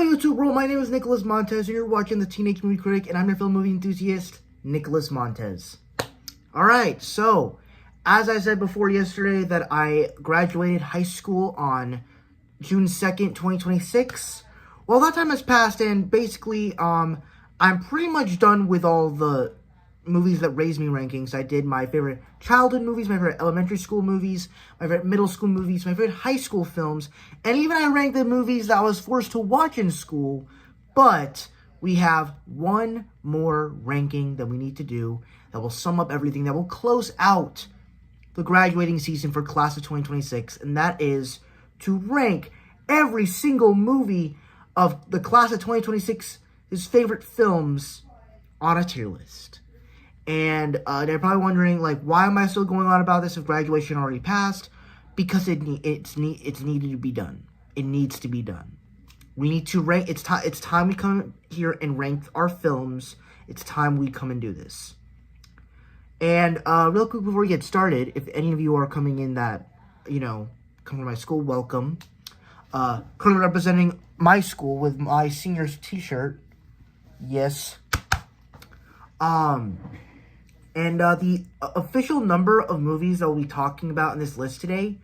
Hello YouTube world, my name is Nicholas Montez and you're watching the Teenage Movie Critic and I'm your film movie enthusiast, Nicholas Montez. Alright, so, as I said before yesterday that I graduated high school on June 2nd, 2026. Well, that time has passed and basically, I'm pretty much done with all the movies that raised me rankings. I did my favorite childhood movies, my favorite elementary school movies, my favorite middle school movies, my favorite high school films, and even I ranked the movies that I was forced to watch in school. But we have one more ranking that we need to do that will sum up everything, that will close out the graduating season for class of 2026, and that is to rank every single movie of the class of 2026's favorite films on a tier list. And they're probably wondering, like, why am I still going on about this if graduation already passed? Because it's needed to be done. It needs to be done. We need to rank. It's time we come here and rank our films. It's time we come and do this. And real quick before we get started, if any of you are coming in that, come from my school, welcome. Currently representing my school with my seniors t-shirt. Yes. And the official number of movies that we'll be talking about in this list today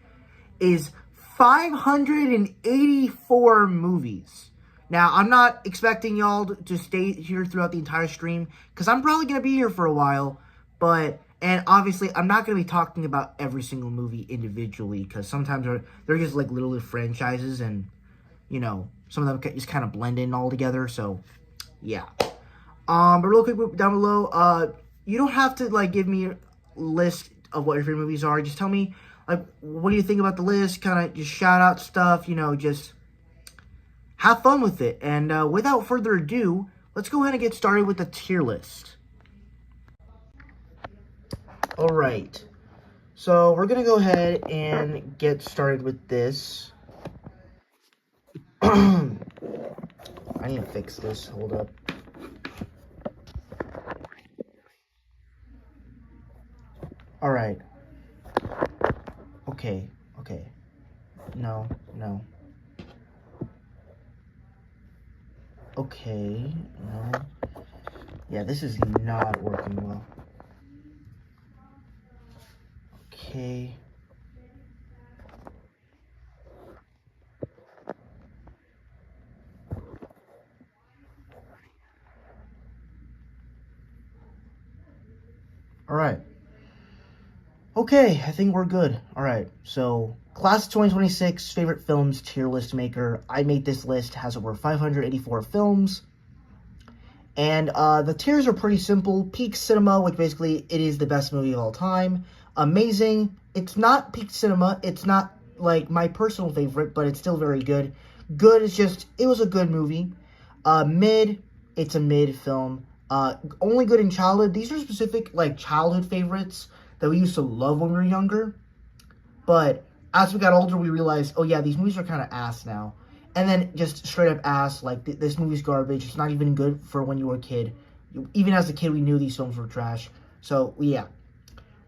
is 584 movies. Now, I'm not expecting y'all to stay here throughout the entire stream, because I'm probably going to be here for a while, and obviously, I'm not going to be talking about every single movie individually, because sometimes they're just like little franchises, and, some of them just kind of blend in all together, so, yeah. But real quick, down below, you don't have to, give me a list of what your favorite movies are. Just tell me, what do you think about the list? Kind of just shout out stuff, just have fun with it. And without further ado, let's go ahead and get started with the tier list. Alright, so we're going to go ahead and get started with this. I need to fix this, hold up. Alright. Okay. No. Okay, no. Yeah, this is not working well. Okay. Alright. Okay, I think we're good. Alright, so class 2026 favorite films tier list maker. I made this list, has over 584 films. And the tiers are pretty simple. Peak Cinema, which basically it is the best movie of all time. Amazing. It's not peak cinema. It's not my personal favorite, but it's still very good. Good is just, it was a good movie. Mid, it's a mid film. Only good in childhood. These are specific childhood favorites that we used to love when we were younger. But as we got older, we realized, oh yeah, these movies are kind of ass now. And then just straight up ass, this movie's garbage. It's not even good for when you were a kid. Even as a kid, we knew these films were trash. So, yeah.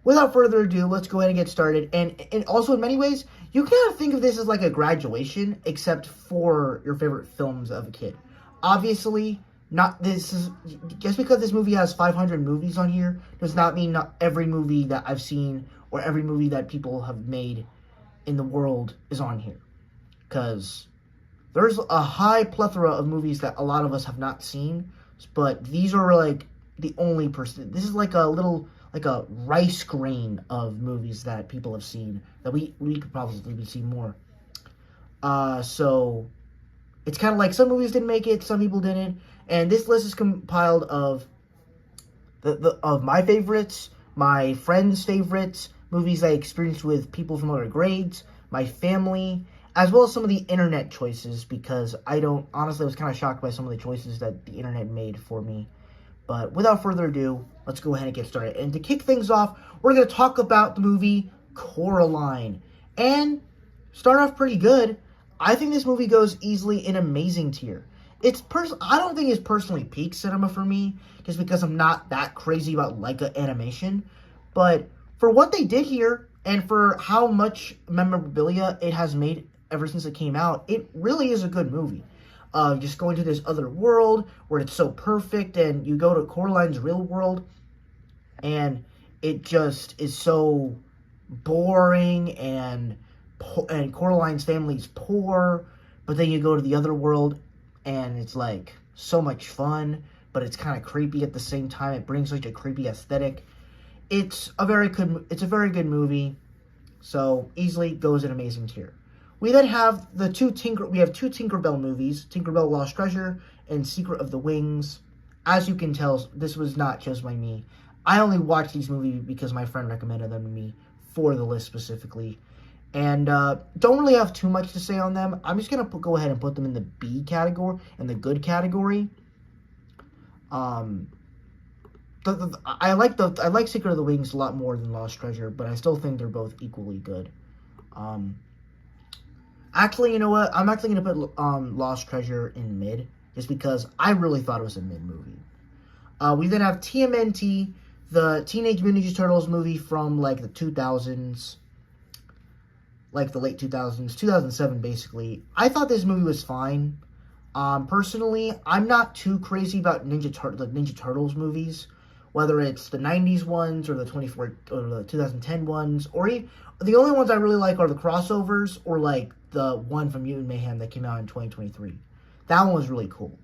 Without further ado, let's go ahead and get started. And also, in many ways, you kind of think of this as like a graduation, except for your favorite films of a kid. Obviously, just because this movie has 500 movies on here does not mean not every movie that I've seen or every movie that people have made in the world is on here. Because there's a high plethora of movies that a lot of us have not seen, but these are the only person. This is like a rice grain of movies that people have seen that we could probably see more. So it's kind of like some movies didn't make it, some people didn't. And this list is compiled of of my favorites, my friends' favorites, movies I experienced with people from other grades, my family, as well as some of the internet choices, because honestly, I was kind of shocked by some of the choices that the internet made for me. But without further ado, let's go ahead and get started. And to kick things off, we're going to talk about the movie Coraline. And start off pretty good. I think this movie goes easily in amazing tier. I don't think it's personally peak cinema for me, just because I'm not that crazy about Leica animation. But for what they did here, and for how much memorabilia it has made ever since it came out, it really is a good movie. just going to this other world where it's so perfect, and you go to Coraline's real world, and it just is so boring, and Coraline's family's poor, but then you go to the other world, and it's like so much fun, but it's kind of creepy at the same time. It brings such a creepy aesthetic. It's a very good movie, so easily goes in amazing tier. We then have two Tinkerbell movies, Tinkerbell Lost Treasure and Secret of the Wings. As you can tell, this was not chosen by me. I only watched these movies because my friend recommended them to me for the list specifically. And don't really have too much to say on them. I'm just going to go ahead and put them in the B category, in the good category. I like Secret of the Wings a lot more than Lost Treasure, but I still think they're both equally good. Actually, you know what? I'm actually going to put Lost Treasure in mid, just because I really thought it was a mid movie. We then have TMNT, the Teenage Mutant Ninja Turtles movie from like the 2000s, like the late 2000s, 2007 basically. I thought this movie was fine. Personally, I'm not too crazy about the Ninja Turtles movies, whether it's the 90s ones or the 2010 ones, or the only ones I really like are the crossovers, or like the one from Mutant Mayhem that came out in 2023. That one was really cool.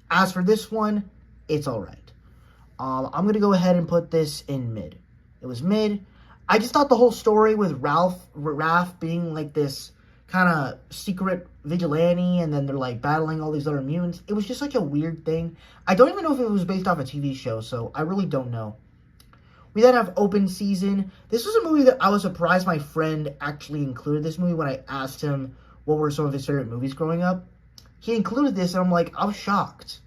As for this one, it's alright. I'm going to go ahead and put this in mid. It was mid. I just thought the whole story with Raph being like this kind of secret vigilante, and then they're like battling all these other mutants. It was just such a weird thing. I don't even know if it was based off a TV show, so I really don't know. We then have Open Season. This was a movie that I was surprised my friend actually included this movie when I asked him what were some of his favorite movies growing up. He included this, and I was shocked.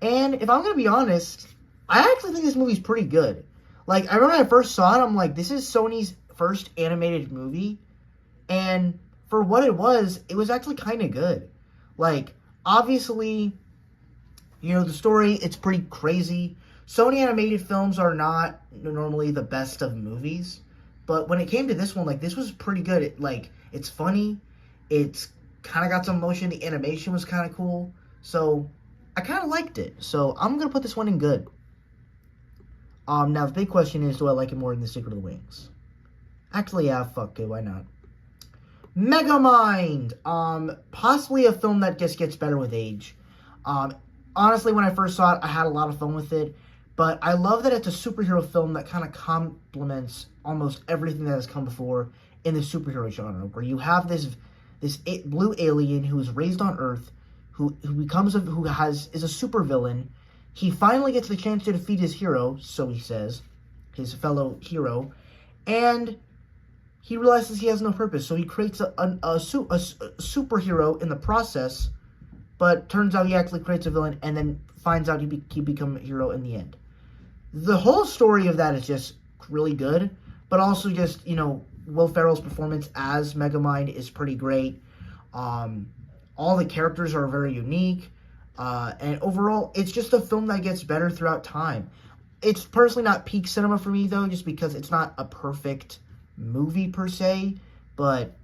And if I'm going to be honest, I actually think this movie's pretty good. Like, I remember when I first saw it, I'm like, this is Sony's first animated movie. And for what it was actually kind of good. Like, obviously, you know, the story, it's pretty crazy. Sony animated films are not normally the best of movies. But when it came to this one, like, this was pretty good. It's funny. It's kind of got some emotion. The animation was kind of cool. So, I kind of liked it. So, I'm going to put this one in good. Now, the big question is, do I like it more than The Secret of the Wings? Actually, yeah, fuck it, why not? Megamind! Possibly a film that just gets better with age. Honestly, when I first saw it, I had a lot of fun with it. But I love that it's a superhero film that kind of complements almost everything that has come before in the superhero genre. Where you have this blue alien who is raised on Earth, who is a supervillain. He finally gets the chance to defeat his hero, so he says, his fellow hero, and he realizes he has no purpose, so he creates a superhero in the process, but turns out he actually creates a villain, and then finds out he become a hero in the end. The whole story of that is just really good, but also just, you know, Will Ferrell's performance as Megamind is pretty great. All the characters are very unique. And overall, it's just a film that gets better throughout time. It's personally not peak cinema for me, though, just because it's not a perfect movie per se, but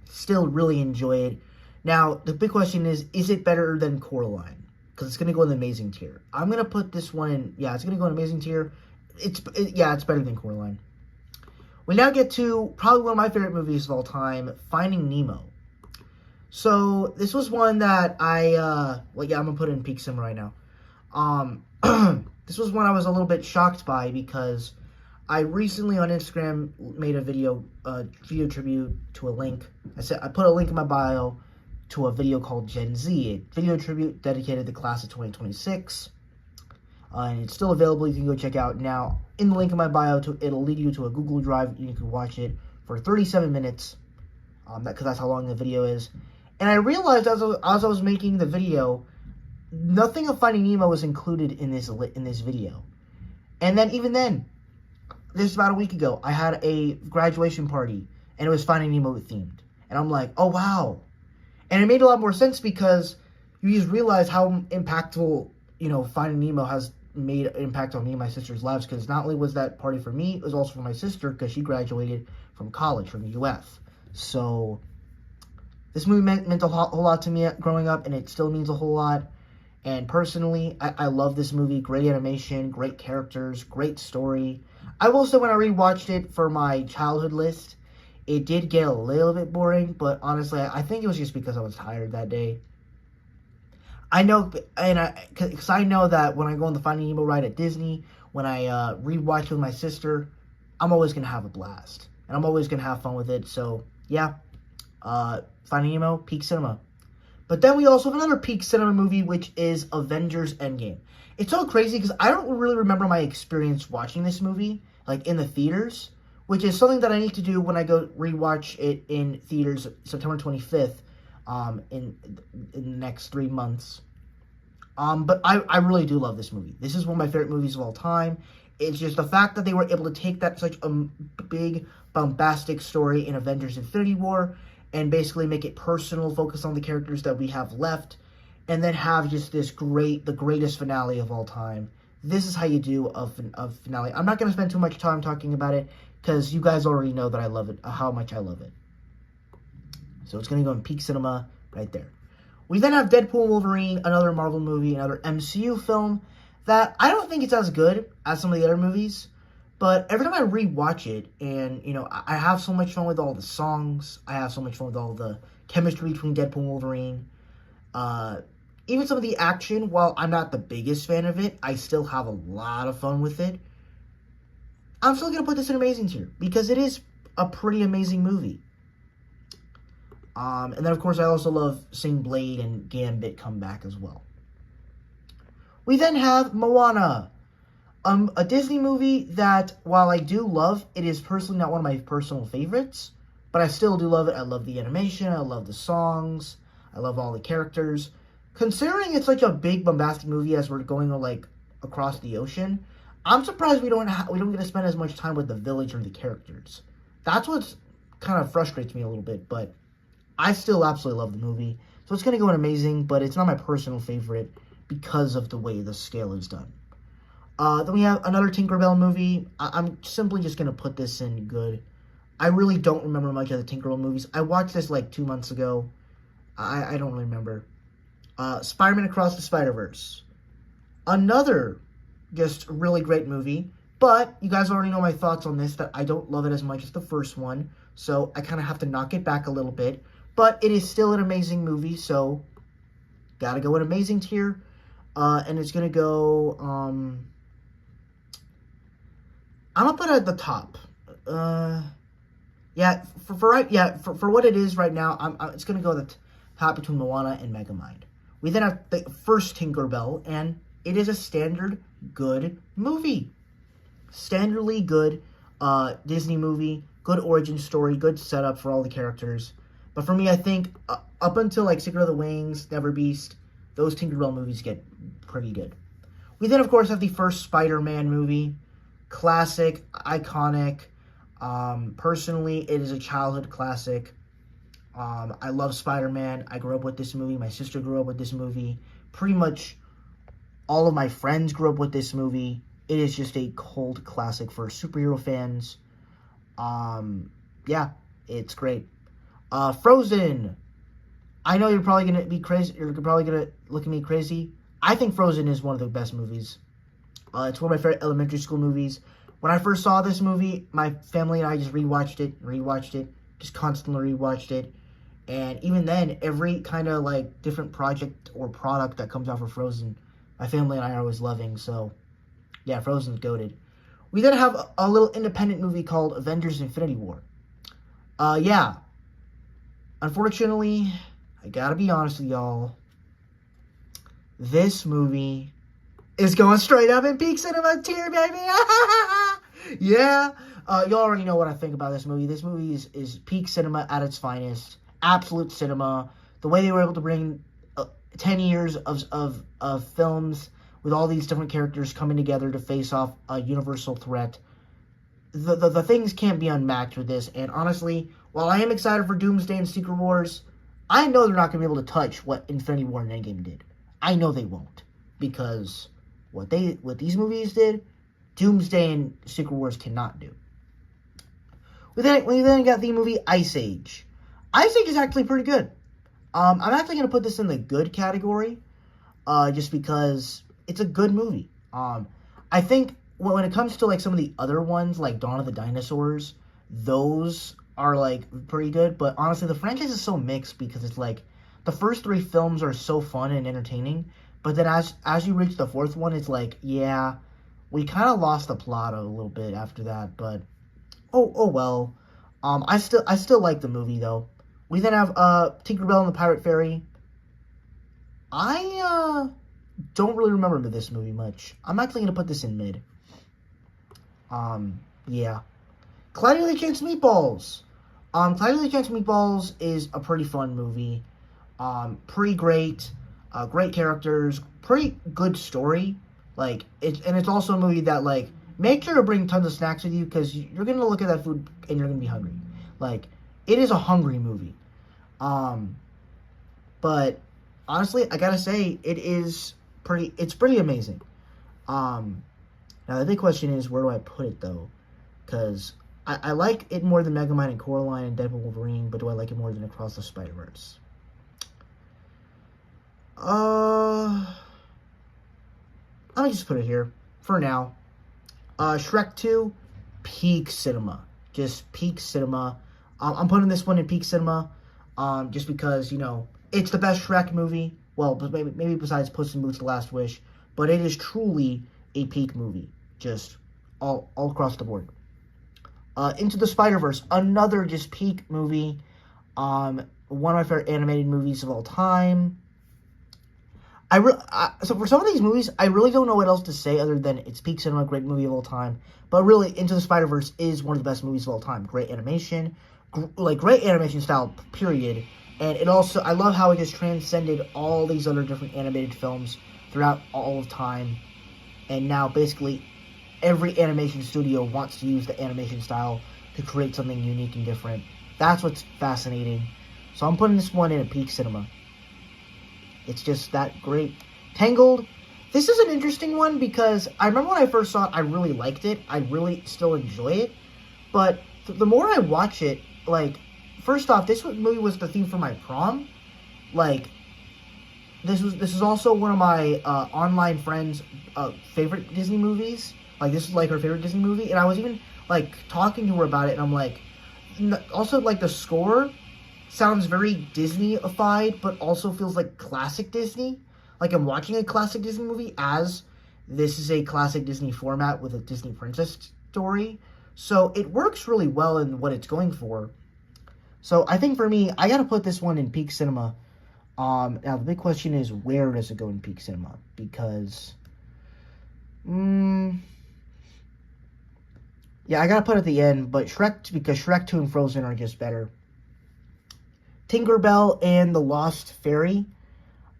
still really enjoy it. Now, the big question is it better than Coraline? Because it's going to go in the amazing tier. I'm going to put this one in, yeah, it's going to go in amazing tier. It's better than Coraline. We now get to probably one of my favorite movies of all time, Finding Nemo. So, this was one that I'm going to put it in peak cinema right now. This was one I was a little bit shocked by because I recently on Instagram made a video tribute to a link. I put a link in my bio to a video called Gen Z, a video tribute dedicated to the class of 2026. And it's still available. You can go check out now. In the link in my bio, it'll lead you to a Google Drive. You can watch it for 37 minutes, because that's how long the video is. And I realized as I was making the video, nothing of Finding Nemo was included in this video. And then even then, this about a week ago, I had a graduation party, and it was Finding Nemo themed. And I'm like, oh wow. And it made a lot more sense because you just realize how impactful, you know, Finding Nemo has made an impact on me and my sister's lives. Because not only was that party for me, it was also for my sister because she graduated from college, from UF. So This movie meant a whole lot to me growing up, and it still means a whole lot. And personally, I love this movie. Great animation, great characters, great story. I will say when I rewatched it for my childhood list, it did get a little bit boring, but honestly, I think it was just because I was tired that day. I know, because I know that when I go on the Finding Nemo ride at Disney, when I rewatch with my sister, I'm always going to have a blast. And I'm always going to have fun with it. So, yeah, Finding Nemo, peak cinema. But then we also have another peak cinema movie, which is Avengers Endgame. It's so crazy because I don't really remember my experience watching this movie, like in the theaters, which is something that I need to do when I go rewatch it in theaters September 25th in the next 3 months. But I really do love this movie. This is one of my favorite movies of all time. It's just the fact that they were able to take that such a big, bombastic story in Avengers Infinity War and basically make it personal, focus on the characters that we have left, and then have just the greatest finale of all time. This is how you do a finale. I'm not going to spend too much time talking about it, because you guys already know that I love it, how much I love it. So it's going to go in peak cinema right there. We then have Deadpool and Wolverine, another Marvel movie, another MCU film, that I don't think it's as good as some of the other movies. But every time I rewatch it, and, I have so much fun with all the songs. I have so much fun with all the chemistry between Deadpool and Wolverine. Even some of the action, while I'm not the biggest fan of it, I still have a lot of fun with it. I'm still going to put this in Amazing tier, because it is a pretty amazing movie. And then, of course, I also love seeing Blade and Gambit come back as well. We then have Moana. A Disney movie that, while I do love, it is personally not one of my personal favorites, but I still do love it. I love the animation, I love the songs, I love all the characters. Considering it's such a big, bombastic movie as we're going, across the ocean, I'm surprised we don't get to spend as much time with the village or the characters. That's what kind of frustrates me a little bit, but I still absolutely love the movie. So it's going to go in Amazing, but it's not my personal favorite because of the way the scale is done. Then we have another Tinkerbell movie. I'm simply just going to put this in good. I really don't remember much of the Tinkerbell movies. I watched this 2 months ago. I don't really remember. Spider-Man Across the Spider-Verse. Another just really great movie. But you guys already know my thoughts on this, that I don't love it as much as the first one. So I kind of have to knock it back a little bit. But it is still an amazing movie, so gotta go in Amazing tier. And it's going to go... I'm gonna put it at the top. For what it is right now, it's gonna go at the top between Moana and Megamind. We then have the first Tinkerbell, and it is a standard good movie. Standardly good Disney movie, good origin story, good setup for all the characters. But for me, I think up until Secret of the Wings, Never Beast, those Tinkerbell movies get pretty good. We then, of course, have the first Spider-Man movie. Classic, iconic. Personally, it is a childhood classic. I love Spider-Man. I grew up with this movie. My sister grew up with this movie. Pretty much all of my friends grew up with this movie. It is just a cult classic for superhero fans. Yeah, it's great. Frozen. I know you're probably going to be crazy. You're probably going to look at me crazy. I think Frozen is one of the best movies. It's one of my favorite elementary school movies. When I first saw this movie, my family and I just rewatched it, just constantly rewatched it. And even then, every kind of different project or product that comes out for Frozen, my family and I are always loving. So, yeah, Frozen's goated. We then have a little independent movie called Avengers Infinity War. Yeah. Unfortunately, I gotta be honest with y'all. This movie is going straight up in peak cinema tier, baby. Yeah. You already know what I think about this movie. This movie is peak cinema at its finest. Absolute cinema. The way they were able to bring 10 years of films with all these different characters coming together to face off a universal threat. The things can't be unmatched with this. And honestly, while I am excited for Doomsday and Secret Wars, I know they're not going to be able to touch what Infinity War and Endgame did. I know they won't. Because what these movies did, Doomsday and Secret Wars cannot do. We then got the movie Ice Age. Ice Age is actually pretty good. I'm actually gonna put this in the good category, just because it's a good movie. I think when it comes to like some of the other ones, like Dawn of the Dinosaurs, those are like pretty good. But honestly, the franchise is so mixed because it's like the first three films are so fun and entertaining, but then as you reach the fourth one, it's like, yeah, we kind of lost the plot a little bit after that. But oh well. I still like the movie though. We then have Tinkerbell and the Pirate Fairy. I don't really remember this movie much. I'm actually gonna put this in mid. Yeah. Cloudy with a Chance Meatballs. Cloudy with a Chance Meatballs is a pretty fun movie. Pretty great. Great characters. Pretty good story. Like it's also a movie that like make sure to bring tons of snacks with you because you're gonna look at that food and you're gonna be hungry. Like it is a hungry movie. But honestly, I gotta say it's pretty amazing. Now the big question is, where do I put it though? Because I like it more than Megamind and Coraline and Deadpool Wolverine, but do I like it more than Across the Spider-Verse? Let me just put it here for now. Shrek 2, peak cinema. Just peak cinema. I'm putting this one in peak cinema, just because, it's the best Shrek movie. Well, maybe besides Puss in Boots: The Last Wish, but it is truly a peak movie. Just all across the board. Into the Spider-Verse, another just peak movie. One of my favorite animated movies of all time. So for some of these movies, I really don't know what else to say other than it's peak cinema, great movie of all time. But really, Into the Spider-Verse is one of the best movies of all time. Great animation, great animation style, period. And it also, I love how it just transcended all these other different animated films throughout all of time. And now, basically, every animation studio wants to use the animation style to create something unique and different. That's what's fascinating. So I'm putting this one in a peak cinema. It's just that great. Tangled. This is an interesting one because I remember when I first saw it, I really liked it. I really still enjoy it. But the more I watch it, like, first off, this movie was the theme for my prom. Like, this is also one of my online friends' favorite Disney movies. Like, this is like her favorite Disney movie. And I was even, like, talking to her about it. And I'm like, also, like, the score sounds very Disney-ified, but also feels like classic Disney. Like I'm watching a classic Disney movie as this is a classic Disney format with a Disney princess story. So it works really well in what it's going for. So I think for me, I gotta put this one in peak cinema. Now the big question is, where does it go in peak cinema? Because, yeah, I gotta put it at the end, but because Shrek 2 and Frozen are just better. Tinkerbell and the Lost Fairy.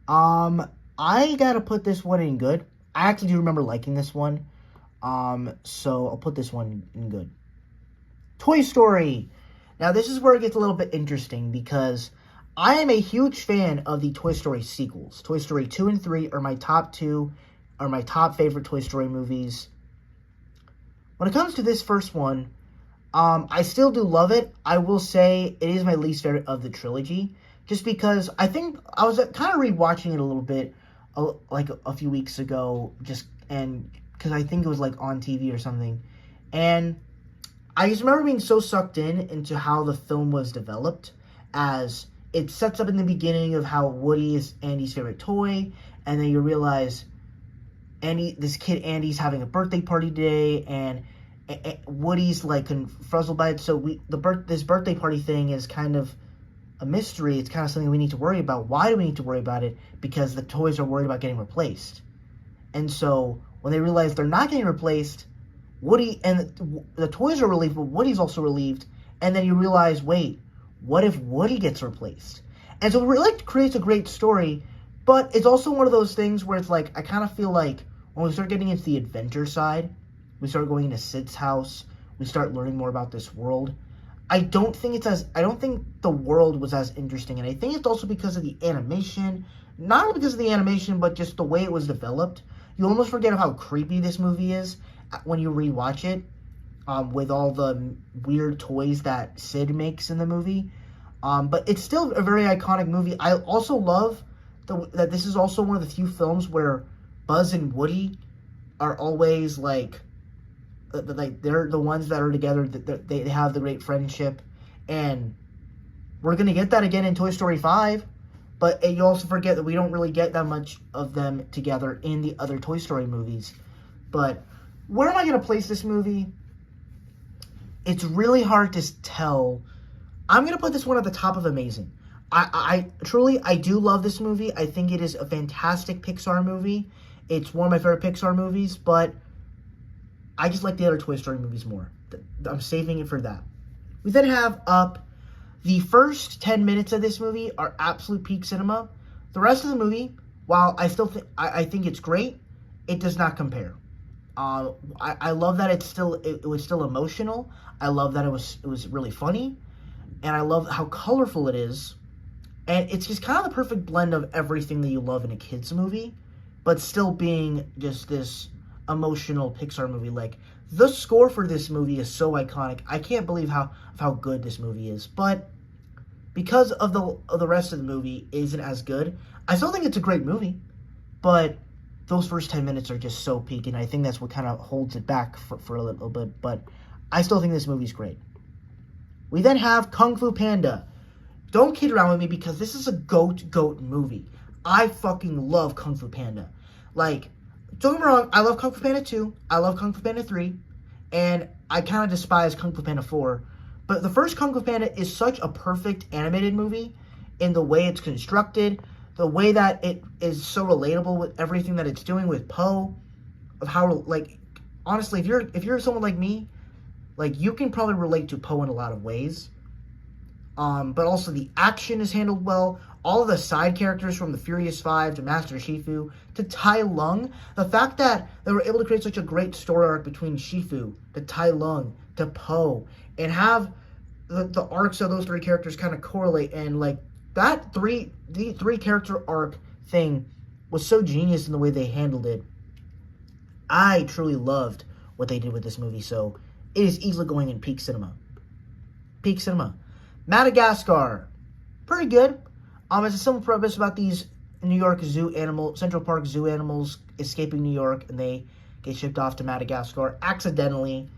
I gotta put this one in good. I actually do remember liking this one. So I'll put this one in good. Toy Story. Now this is where it gets a little bit interesting because I am a huge fan of the Toy Story sequels. Toy Story 2 and 3 are my top favorite Toy Story movies. When it comes to this first one, I still do love it. I will say it is my least favorite of the trilogy. Just because I think I was kind of rewatching it a little bit, like a few weeks ago, because I think it was like on TV or something. And I just remember being so sucked into how the film was developed, as it sets up in the beginning of how Woody is Andy's favorite toy, and then you realize this kid Andy's having a birthday party today, and Woody's like frazzled by it. So this birthday party thing is kind of a mystery. It's kind of something we need to worry about. Why do we need to worry about it? Because the toys are worried about getting replaced. And so when they realize they're not getting replaced, Woody and the toys are relieved, but Woody's also relieved. And then you realize, wait, what if Woody gets replaced? And so it really creates a great story, but it's also one of those things where it's like, I kind of feel like when we start getting into the adventure side, we start going into Sid's house, we start learning more about this world. I don't think the world was as interesting, and I think it's also because of the animation. Not only because of the animation, but just the way it was developed. You almost forget how creepy this movie is when you rewatch it, with all the weird toys that Sid makes in the movie. But it's still a very iconic movie. I also love that this is also one of the few films where Buzz and Woody are always like they're the ones that are together. That they have the great friendship, and we're gonna get that again in Toy Story 5. But you also forget that we don't really get that much of them together in the other Toy Story movies. But where am I gonna place this movie? It's really hard to tell. I'm gonna put this one at the top of amazing. I truly do love this movie. I think it is a fantastic Pixar movie. It's one of my favorite Pixar movies, but I just like the other Toy Story movies more. I'm saving it for that. We then have Up. The first 10 minutes of this movie are absolute peak cinema. The rest of the movie, while I still I think it's great, it does not compare. I love that it was still emotional. I love that it was really funny, and I love how colorful it is. And it's just kind of the perfect blend of everything that you love in a kids movie, but still being just this emotional Pixar movie. Like, the score for this movie is so iconic. I can't believe how good this movie is. But because of the rest of the movie isn't as good, I still think it's a great movie. But those first 10 minutes are just so peak, and I think that's what kind of holds it back for a little bit. But I still think this movie's great. We then have Kung Fu Panda. Don't kid around with me, because this is a goat movie. I fucking love Kung Fu Panda. Like, don't get me wrong, I love Kung Fu Panda 2, I love Kung Fu Panda 3, and I kind of despise Kung Fu Panda 4. But the first Kung Fu Panda is such a perfect animated movie in the way it's constructed, the way that it is so relatable with everything that it's doing with Po, of how, like, honestly, if you're someone like me, like, you can probably relate to Po in a lot of ways. But also the action is handled well. All of the side characters, from the Furious Five to Master Shifu to Tai Lung, the fact that they were able to create such a great story arc between Shifu to Tai Lung to Po, and have the arcs of those three characters kind of correlate, and like the three character arc thing was so genius in the way they handled it. I truly loved what they did with this movie, so it is easily going in peak cinema. Peak cinema. Madagascar, pretty good. It's a simple premise about these Central Park zoo animals escaping New York, and they get shipped off to Madagascar accidentally.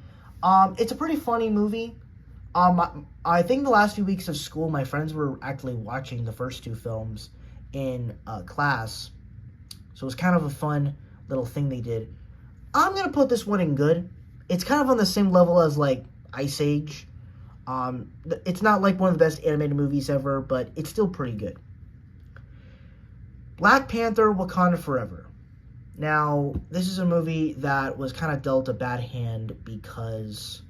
It's a pretty funny movie. I think the last few weeks of school, my friends were actually watching the first two films in class, so it was kind of a fun little thing they did. I'm gonna put this one in good. It's kind of on the same level as like Ice Age. It's not like one of the best animated movies ever, but it's still pretty good. Black Panther: Wakanda Forever. Now, this is a movie that was kind of dealt a bad hand because,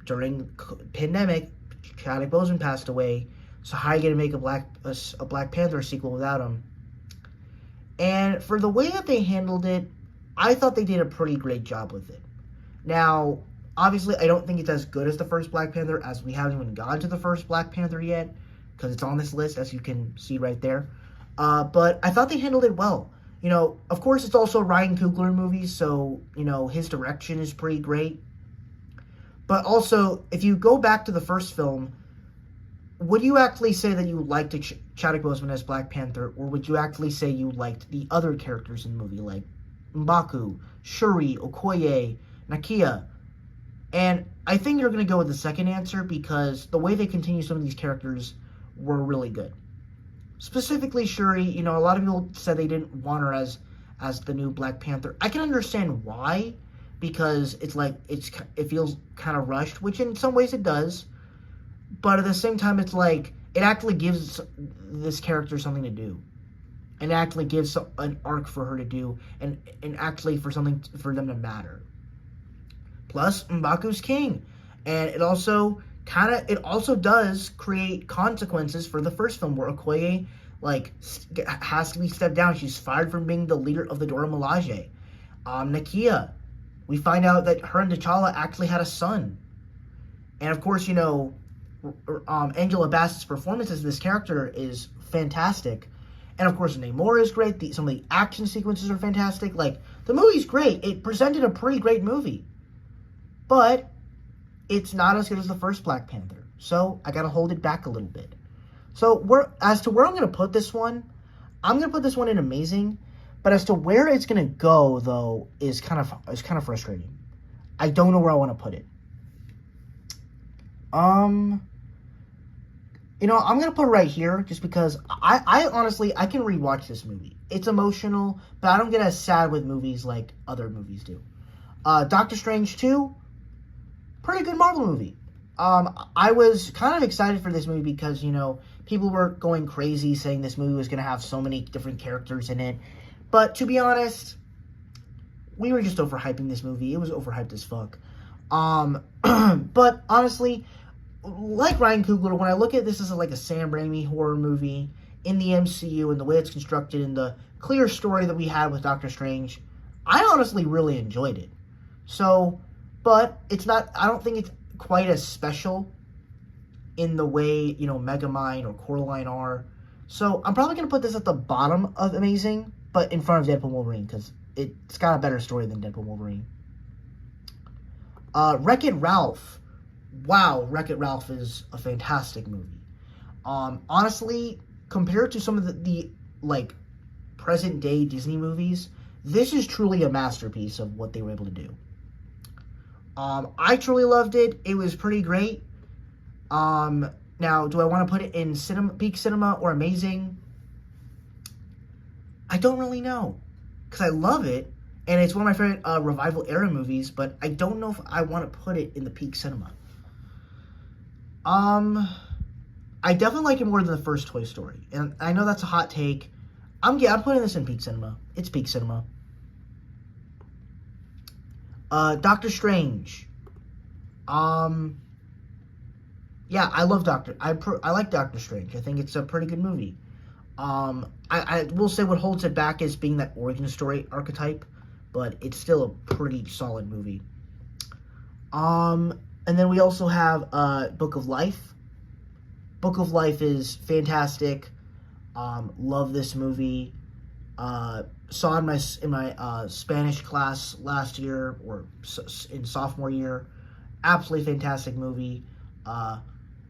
during pandemic, Chadwick Boseman passed away. So how are you going to make a Black Panther sequel without him? And for the way that they handled it, I thought they did a pretty great job with it. Now, obviously, I don't think it's as good as the first Black Panther, as we haven't even gotten to the first Black Panther yet, because it's on this list, as you can see right there. But I thought they handled it well. Of course, it's also a Ryan Coogler movie, so, his direction is pretty great. But also, if you go back to the first film, would you actually say that you liked Chadwick Boseman as Black Panther, or would you actually say you liked the other characters in the movie, like M'Baku, Shuri, Okoye, Nakia? And I think you're going to go with the second answer, because the way they continue some of these characters were really good. Specifically Shuri, a lot of people said they didn't want her as the new Black Panther. I can understand why, because it feels kind of rushed, which in some ways it does. But at the same time, it's like, it actually gives this character something to do. And it actually gives an arc for her to do, and actually for something for them to matter. Plus, M'Baku's king. And it also does create consequences for the first film, where Okoye, has to be stepped down. She's fired from being the leader of the Dora Milaje. Nakia, we find out that her and T'Challa actually had a son. And of course, Angela Bassett's performance as this character is fantastic. And of course, Namor is great. Some of the action sequences are fantastic. The movie's great. It presented a pretty great movie. But it's not as good as the first Black Panther. So I gotta hold it back a little bit. So as to where I'm gonna put this one, I'm gonna put this one in amazing. But as to where it's gonna go, though, is kind of frustrating. I don't know where I want to put it. I'm gonna put it right here just because I honestly I can rewatch this movie. It's emotional, but I don't get as sad with movies like other movies do. Doctor Strange 2, pretty good Marvel movie. I was kind of excited for this movie because, people were going crazy saying this movie was gonna have so many different characters in it. But to be honest, we were just overhyping this movie. It was overhyped as fuck. But honestly, like Ryan Coogler, when I look at this as like a Sam Raimi horror movie in the MCU and the way it's constructed and the clear story that we had with Doctor Strange, I honestly really enjoyed it. So, but it's not, I don't think it's quite as special in the way, Megamind or Coraline are. So I'm probably going to put this at the bottom of amazing, but in front of Deadpool Wolverine because it's got a better story than Deadpool Wolverine. Wreck-It Ralph. Wow, Wreck-It Ralph is a fantastic movie. Honestly, compared to some of the present day Disney movies, this is truly a masterpiece of what they were able to do. I truly loved it. It was pretty great. Now, do I want to put it in peak cinema or amazing? I don't really know, because I love it, and it's one of my favorite revival era movies, but I don't know if I want to put it in the peak cinema. I definitely like it more than the first Toy Story, and I know that's a hot take. I'm putting this in peak cinema. It's peak cinema. Doctor Strange. Yeah, I love I like Doctor Strange. I think it's a pretty good movie. I will say what holds it back is being that origin story archetype, but it's still a pretty solid movie. And then we also have Book of Life. Book of Life is fantastic. Love this movie. Saw it in my Spanish class last year, or in sophomore year. Absolutely fantastic movie.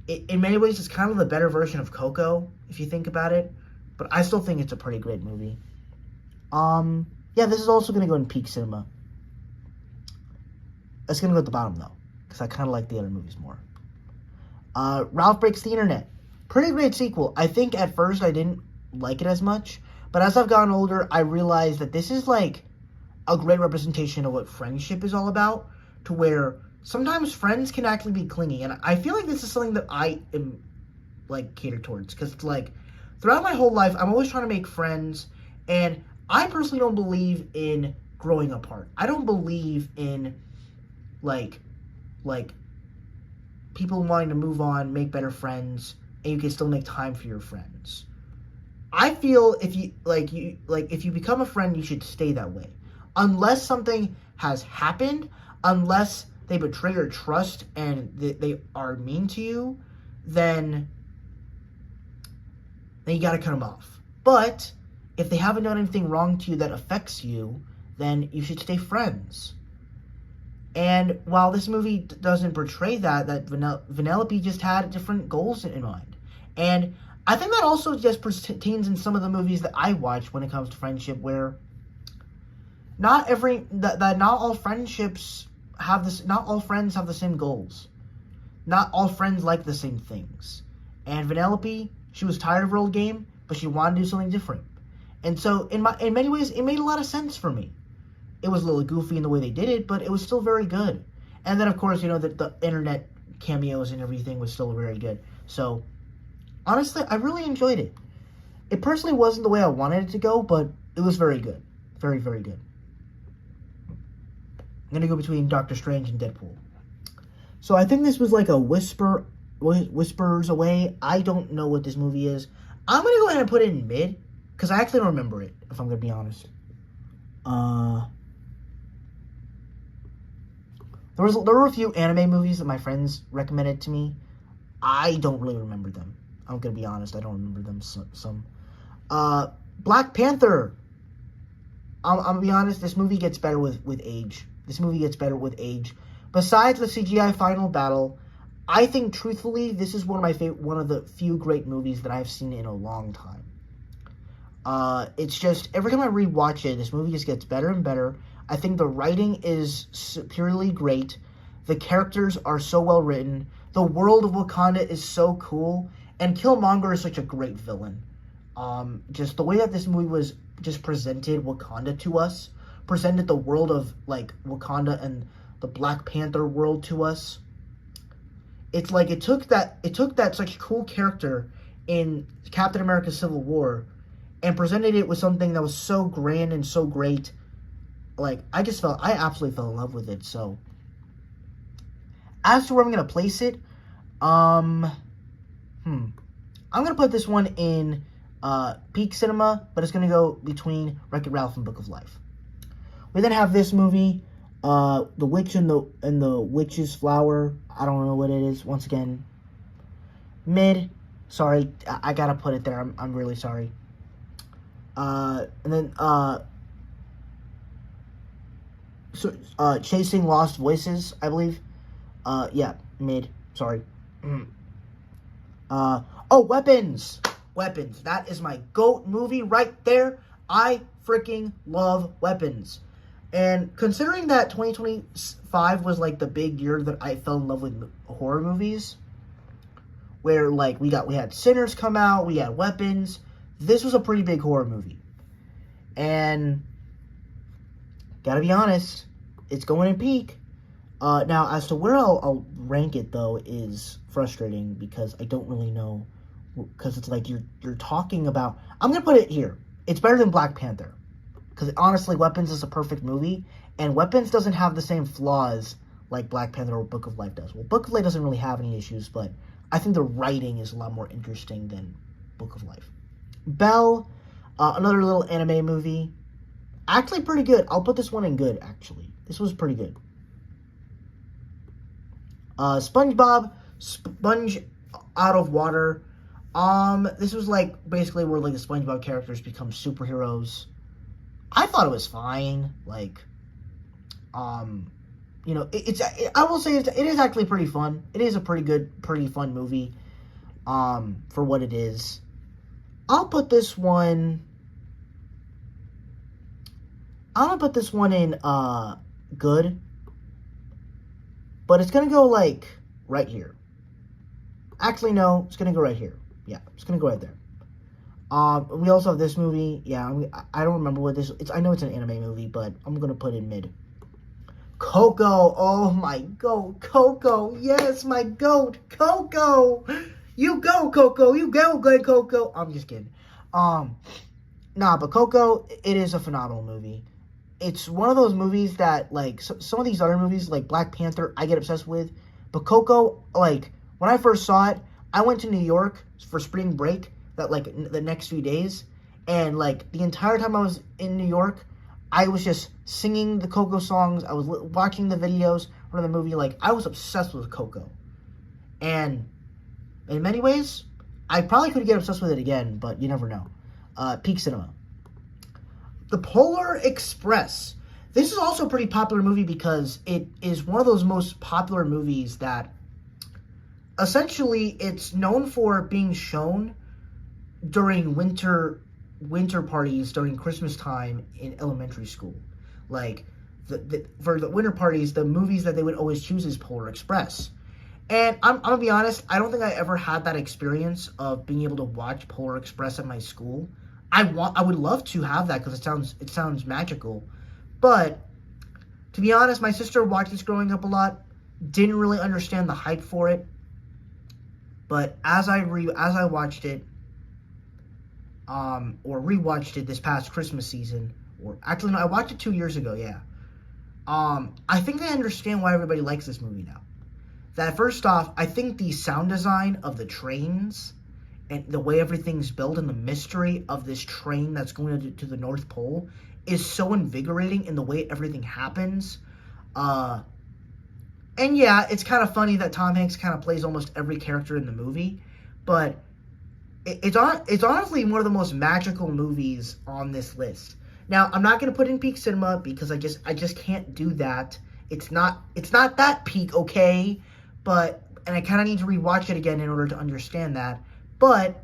In many ways, it's kind of the better version of Coco, if you think about it. But I still think it's a pretty great movie. Yeah, this is also going to go in peak cinema. It's going to go at the bottom, though, because I kind of like the other movies more. Ralph Breaks the Internet. Pretty great sequel. I think at first I didn't like it as much, but as I've gotten older, I realized that this is like a great representation of what friendship is all about, to where sometimes friends can actually be clingy, and I feel like this is something that I am catered towards, because it's throughout my whole life, I'm always trying to make friends, and I personally don't believe in growing apart. I don't believe in people wanting to move on, make better friends, and you can still make time for your friends. I feel if you become a friend, you should stay that way, unless something has happened, unless they betray your trust and they are mean to you, then you gotta cut them off. But if they haven't done anything wrong to you that affects you, then you should stay friends. And while this movie doesn't portray that Vanellope just had different goals in mind. And I think that also just pertains in some of the movies that I watch when it comes to friendship, where not all friendships have this. Not all friends have the same goals. Not all friends like the same things. And Vanellope, she was tired of her old game, but she wanted to do something different. And so, in many ways, it made a lot of sense for me. It was a little goofy in the way they did it, but it was still very good. And then, of course, the internet cameos and everything was still very good. So, honestly, I really enjoyed it. It personally wasn't the way I wanted it to go, but it was very good. Very, very good. I'm going to go between Doctor Strange and Deadpool. So, I think this was like a whispers away. I don't know what this movie is. I'm going to go ahead and put it in mid, because I actually don't remember it, if I'm going to be honest. There were a few anime movies that my friends recommended to me. I don't really remember them. I'm going to be honest. I don't remember them some. Black Panther. I'm going to be honest. This movie gets better with age. This movie gets better with age. Besides the CGI final battle, I think, truthfully, this is one of the few great movies that I've seen in a long time. It's just, every time I rewatch it, this movie just gets better and better. I think the writing is superiorly great. The characters are so well written. The world of Wakanda is so cool. And Killmonger is such a great villain. Just the way that this movie was just presented Wakanda to us, presented the world of, like, Wakanda and the Black Panther world to us. It's like it took that such cool character in Captain America Civil War and presented it with something that was so grand and so great. Like, I absolutely fell in love with it. So, as to where I'm going to place it, I'm going to put this one in peak cinema, but it's going to go between Wreck-It Ralph and Book of Life. We then have this movie, The Witch and the Witch's Flower. I don't know what it is. Once again, mid. Sorry, I gotta put it there. I'm really sorry. And then Chasing Lost Voices, I believe. Yeah, mid. Sorry. Weapons. Weapons. That is my GOAT movie right there. I freaking love Weapons. And considering that 2025 was like the big year that I fell in love with horror movies, where like we had Sinners come out, we had Weapons. This was a pretty big horror movie. And gotta be honest, it's going in peak. Now, as to where I'll rank it, though, is frustrating because I don't really know. Because it's like you're talking about... I'm going to put it here. It's better than Black Panther. Because honestly, Weapons is a perfect movie. And Weapons doesn't have the same flaws like Black Panther or Book of Life does. Well, Book of Life doesn't really have any issues, but I think the writing is a lot more interesting than Book of Life. Belle, another little anime movie. Actually pretty good. I'll put this one in good, actually. This was pretty good. SpongeBob, Sponge Out of Water. This was like basically where like the SpongeBob characters become superheroes. I thought it was fine. Like, you know, I will say it is actually pretty fun. It is a pretty fun movie. For what it is. I'll put this one. I'm gonna put this one in good. But it's gonna go like right here. Actually, no, it's gonna go right here. Yeah, it's gonna go right there. We also have this movie. Yeah, I don't remember what this is. I know it's an anime movie, but I'm gonna put it in mid. Coco. Oh my goat. Coco. Yes, my goat. Coco. You go, Coco. You go, good Coco. I'm just kidding. But Coco, it is a phenomenal movie. It's one of those movies that, like, some of these other movies, like Black Panther, I get obsessed with. But Coco, like, when I first saw it, I went to New York for spring break, the next few days. And, like, the entire time I was in New York, I was just singing the Coco songs. I was watching the videos from the movie. Like, I was obsessed with Coco. And in many ways, I probably could get obsessed with it again, but you never know. Peak cinema. The Polar Express. This is also a pretty popular movie because it is one of those most popular movies that essentially it's known for being shown during winter parties during Christmas time in elementary school. Like, for the winter parties, the movies that they would always choose is Polar Express. And I'm gonna be honest, I don't think I ever had that experience of being able to watch Polar Express at my school. I would love to have that because it sounds magical. But to be honest, my sister watched this growing up a lot, didn't really understand the hype for it. But as I watched it, or rewatched it this past Christmas season, or actually no, I watched it 2 years ago. Yeah. I think I understand why everybody likes this movie now. That first off, I think the sound design of the trains and the way everything's built and the mystery of this train that's going to the North Pole is so invigorating in the way everything happens. And yeah, it's kind of funny that Tom Hanks kind of plays almost every character in the movie, but it's honestly one of the most magical movies on this list. Now, I'm not going to put in peak cinema because I just can't do that. It's not that peak, okay? But and I kind of need to rewatch it again in order to understand that. But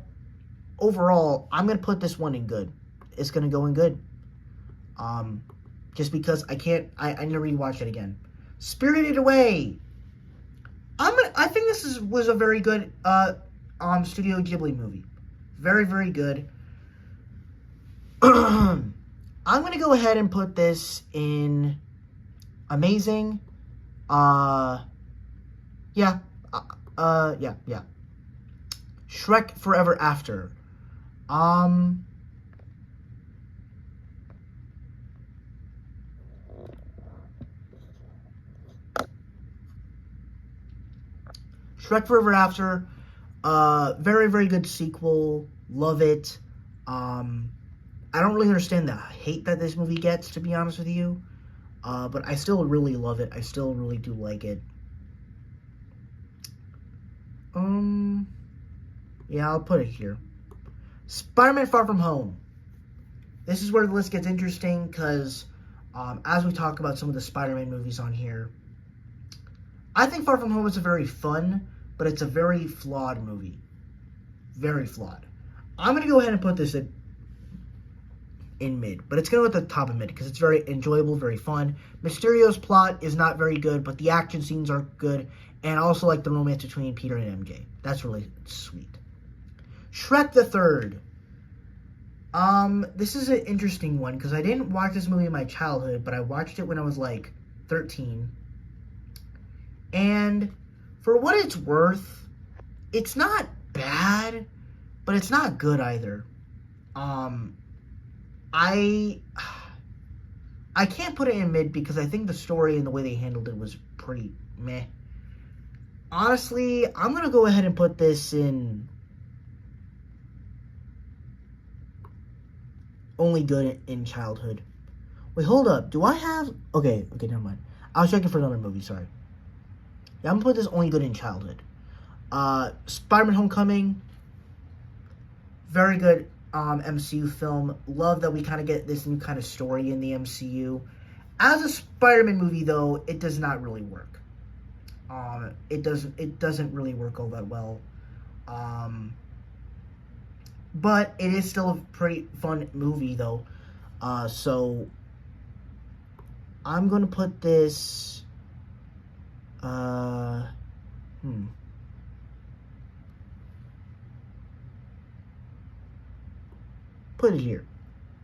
overall, I'm gonna put this one in good. It's gonna go in good. Just because I can't. I need to rewatch it again. Spirited Away. I think this was a very good Studio Ghibli movie. Very, very good. I'm gonna go ahead and put this in amazing. Yeah. Yeah. Shrek Forever After. Shrek Forever After, very, very good sequel. Love it. I don't really understand the hate that this movie gets, to be honest with you. But I still really love it. I still really do like it. Yeah, I'll put it here. Spider-Man Far From Home. This is where the list gets interesting, because as we talk about some of the Spider-Man movies on here, I think Far From Home is a very fun, but it's a very flawed movie. Very flawed. I'm going to go ahead and put this in mid, but it's going to go at the top of mid, because it's very enjoyable, very fun. Mysterio's plot is not very good, but the action scenes are good, and I also like the romance between Peter and MJ. That's really sweet. Shrek the Third. This is an interesting one, because I didn't watch this movie in my childhood, but I watched it when I was like 13. And for what it's worth, it's not bad, but it's not good either. I can't put it in mid because I think the story and the way they handled it was pretty meh. Honestly, I'm going to go ahead and put this in only good in childhood. Wait, hold up. Do I have... Okay, never mind. I was checking for another movie, sorry. Yeah, I'm going to put this only good in childhood. Spider-Man Homecoming. Very good MCU film. Love that we kind of get this new kind of story in the MCU. As a Spider-Man movie, though, it does not really work. It doesn't really work all that well. But it is still a pretty fun movie, though. So I'm gonna put this. Put it here.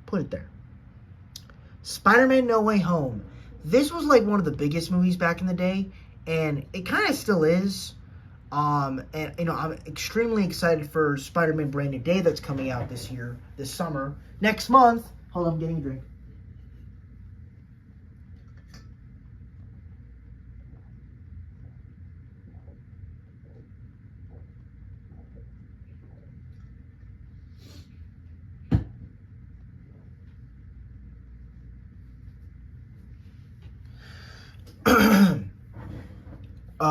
Put it there. Spider-Man No Way Home. This was like one of the biggest movies back in the day, and it kind of still is. And you know, I'm extremely excited for Spider-Man Brand New Day that's coming out this summer, next month. Hold on, I'm getting a drink.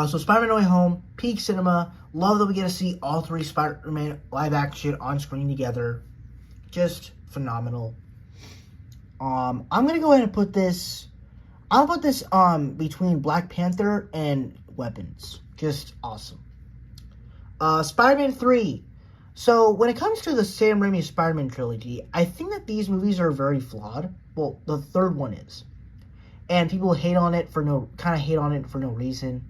So Spider-Man No Way Home, peak cinema. Love that we get to see all three Spider-Man live action on screen together. Just phenomenal. I'm gonna go ahead and put this. I'll put this between Black Panther and Weapons. Just awesome. Spider-Man 3. So when it comes to the Sam Raimi Spider-Man trilogy, I think that these movies are very flawed. Well, the third one is, and people hate on it for no reason.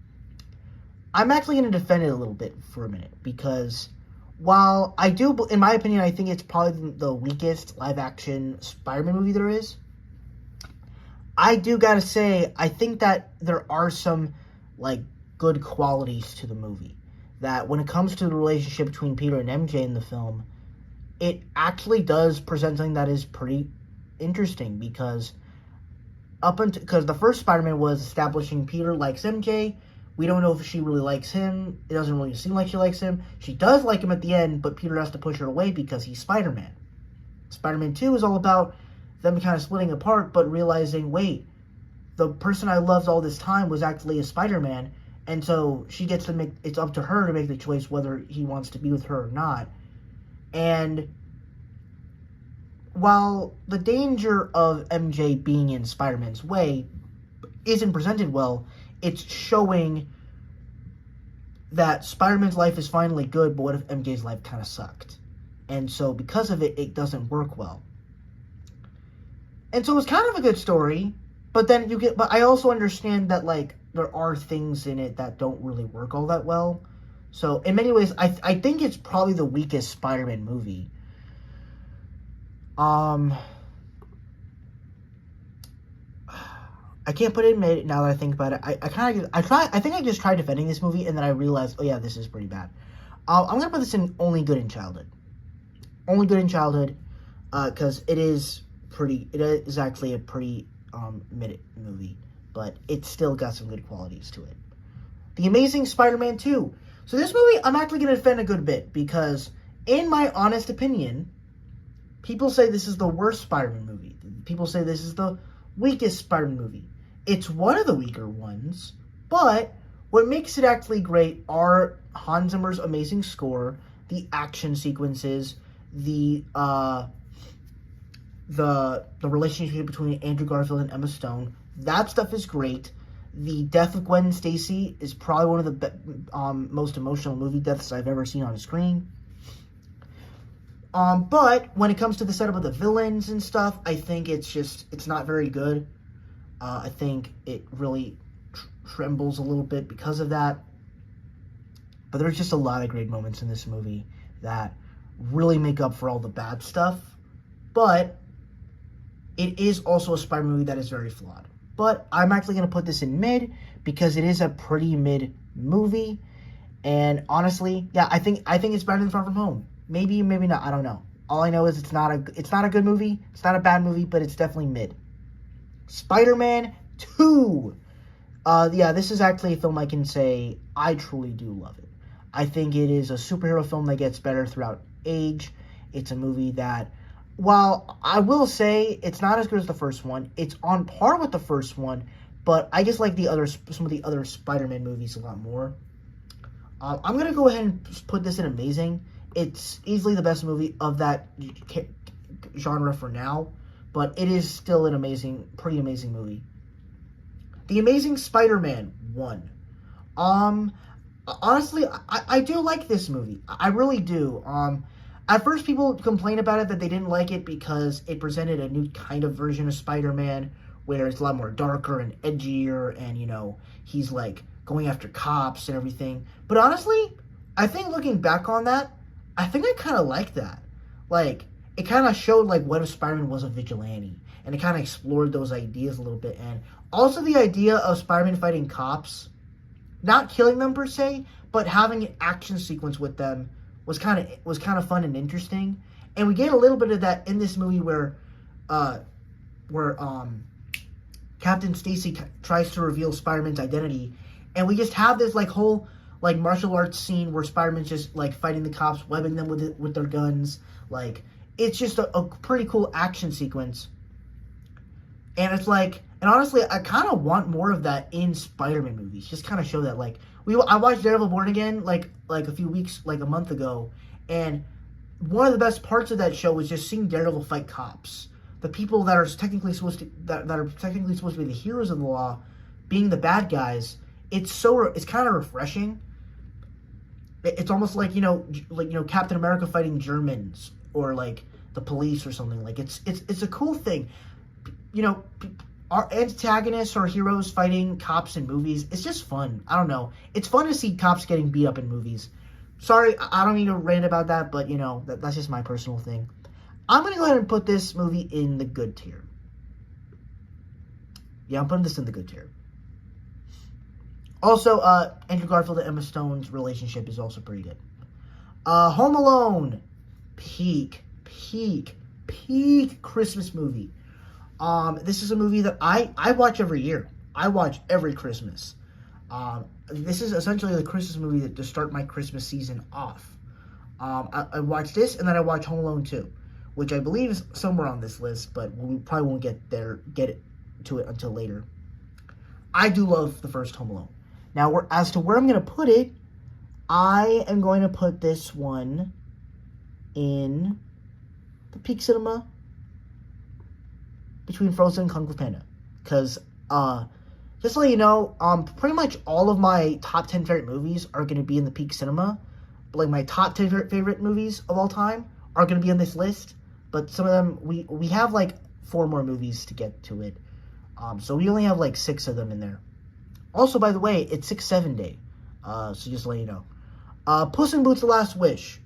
I'm actually going to defend it a little bit for a minute, because while I do, in my opinion, I think it's probably the weakest live-action Spider-Man movie there is, I do got to say, I think that there are some, like, good qualities to the movie. That when it comes to the relationship between Peter and MJ in the film, it actually does present something that is pretty interesting, because the first Spider-Man was establishing Peter likes MJ. We don't know if she really likes him. It doesn't really seem like she likes him. She does like him at the end, but Peter has to push her away because he's Spider-Man. Spider-Man 2 is all about them kind of splitting apart, but realizing, wait, the person I loved all this time was actually a Spider-Man, and so she gets to make, it's up to her to make the choice whether he wants to be with her or not. And while the danger of MJ being in Spider-Man's way isn't presented well, it's showing that Spider-Man's life is finally good, but what if MJ's life kind of sucked? And so because of it, it doesn't work well. And so it's kind of a good story, but then but I also understand that, like, there are things in it that don't really work all that well. So in many ways, I think it's probably the weakest Spider-Man movie. I can't put it in mid now that I think about it. I think I just tried defending this movie and then I realized, oh yeah, this is pretty bad. I'm gonna put this in only good in childhood. Only good in childhood, because it is actually a pretty mid movie, but it's still got some good qualities to it. The Amazing Spider-Man 2. So this movie, I'm actually gonna defend a good bit because, in my honest opinion, people say this is the worst Spider-Man movie. People say this is the weakest Spider-Man movie. It's one of the weaker ones, but what makes it actually great are Hans Zimmer's amazing score, the action sequences, the relationship between Andrew Garfield and Emma Stone. That stuff is great. The death of Gwen Stacy is probably one of the most emotional movie deaths I've ever seen on screen. But when it comes to the setup of the villains and stuff, I think it's not very good. I think it really trembles a little bit because of that. But there's just a lot of great moments in this movie that really make up for all the bad stuff. But it is also a Spider-Man movie that is very flawed. But I'm actually going to put this in mid because it is a pretty mid movie. And honestly, yeah, I think it's better than Far From Home. Maybe, maybe not. I don't know. All I know is it's not a good movie. It's not a bad movie, but it's definitely mid. Spider-Man 2. Yeah, this is actually a film I can say I truly do love it. I think it is a superhero film that gets better throughout age. It's a movie that, while I will say it's not as good as the first one, it's on par with the first one, but I just like some of the other Spider-Man movies a lot more. I'm going to go ahead and put this in amazing. It's easily the best movie of that genre for now, but it is still an pretty amazing movie. The Amazing Spider-Man 1. Honestly, I do like this movie. I really do. At first, people complain about it that they didn't like it because it presented a new kind of version of Spider-Man where it's a lot more darker and edgier and, you know, he's, like, going after cops and everything. But honestly, I think looking back on that, I think I kind of like that. Like, it kind of showed, like, what if Spider-Man was a vigilante. And it kind of explored those ideas a little bit. And also the idea of Spider-Man fighting cops, not killing them per se, but having an action sequence with them was kind of fun and interesting. And we get a little bit of that in this movie where Captain Stacy tries to reveal Spider-Man's identity. And we just have this, like, whole, like, martial arts scene where Spider-Man's just, like, fighting the cops, webbing them with their guns. Like, it's just a pretty cool action sequence. And it's like, and honestly, I kind of want more of that in Spider-Man movies. Just kind of show that, like, I watched Daredevil Born Again, like a few weeks, like a month ago. And one of the best parts of that show was just seeing Daredevil fight cops. The people that are technically supposed to be the heroes of the law, being the bad guys. It's kind of refreshing. It's almost like, Captain America fighting Germans or like the police or something. Like it's a cool thing. Our antagonists or heroes fighting cops in movies. It's just fun. I don't know. It's fun to see cops getting beat up in movies. Sorry, I don't mean to rant about that, but that's just my personal thing. I'm gonna go ahead and put this movie in the good tier. Yeah, I'm putting this in the good tier. Also, Andrew Garfield and Emma Stone's relationship is also pretty good. Home Alone, peak Christmas movie. This is a movie that I watch every year. I watch every Christmas. This is essentially the Christmas movie to start my Christmas season off. I watch this, and then I watch Home Alone 2, which I believe is somewhere on this list, but we probably won't get to it until later. I do love the first Home Alone. Now, as to where I'm going to put it, I am going to put this one in the peak cinema between Frozen and Kung Fu Panda. Because just to let you know, pretty much all of my top 10 favorite movies are going to be in the Peak Cinema. Like, my top 10 favorite movies of all time are going to be on this list. But some of them, we have, like, 4 more movies to get to it. So we only have, like, 6 of them in there. Also, by the way, it's 6-7 day. So just to let you know. Puss in Boots: The Last Wish.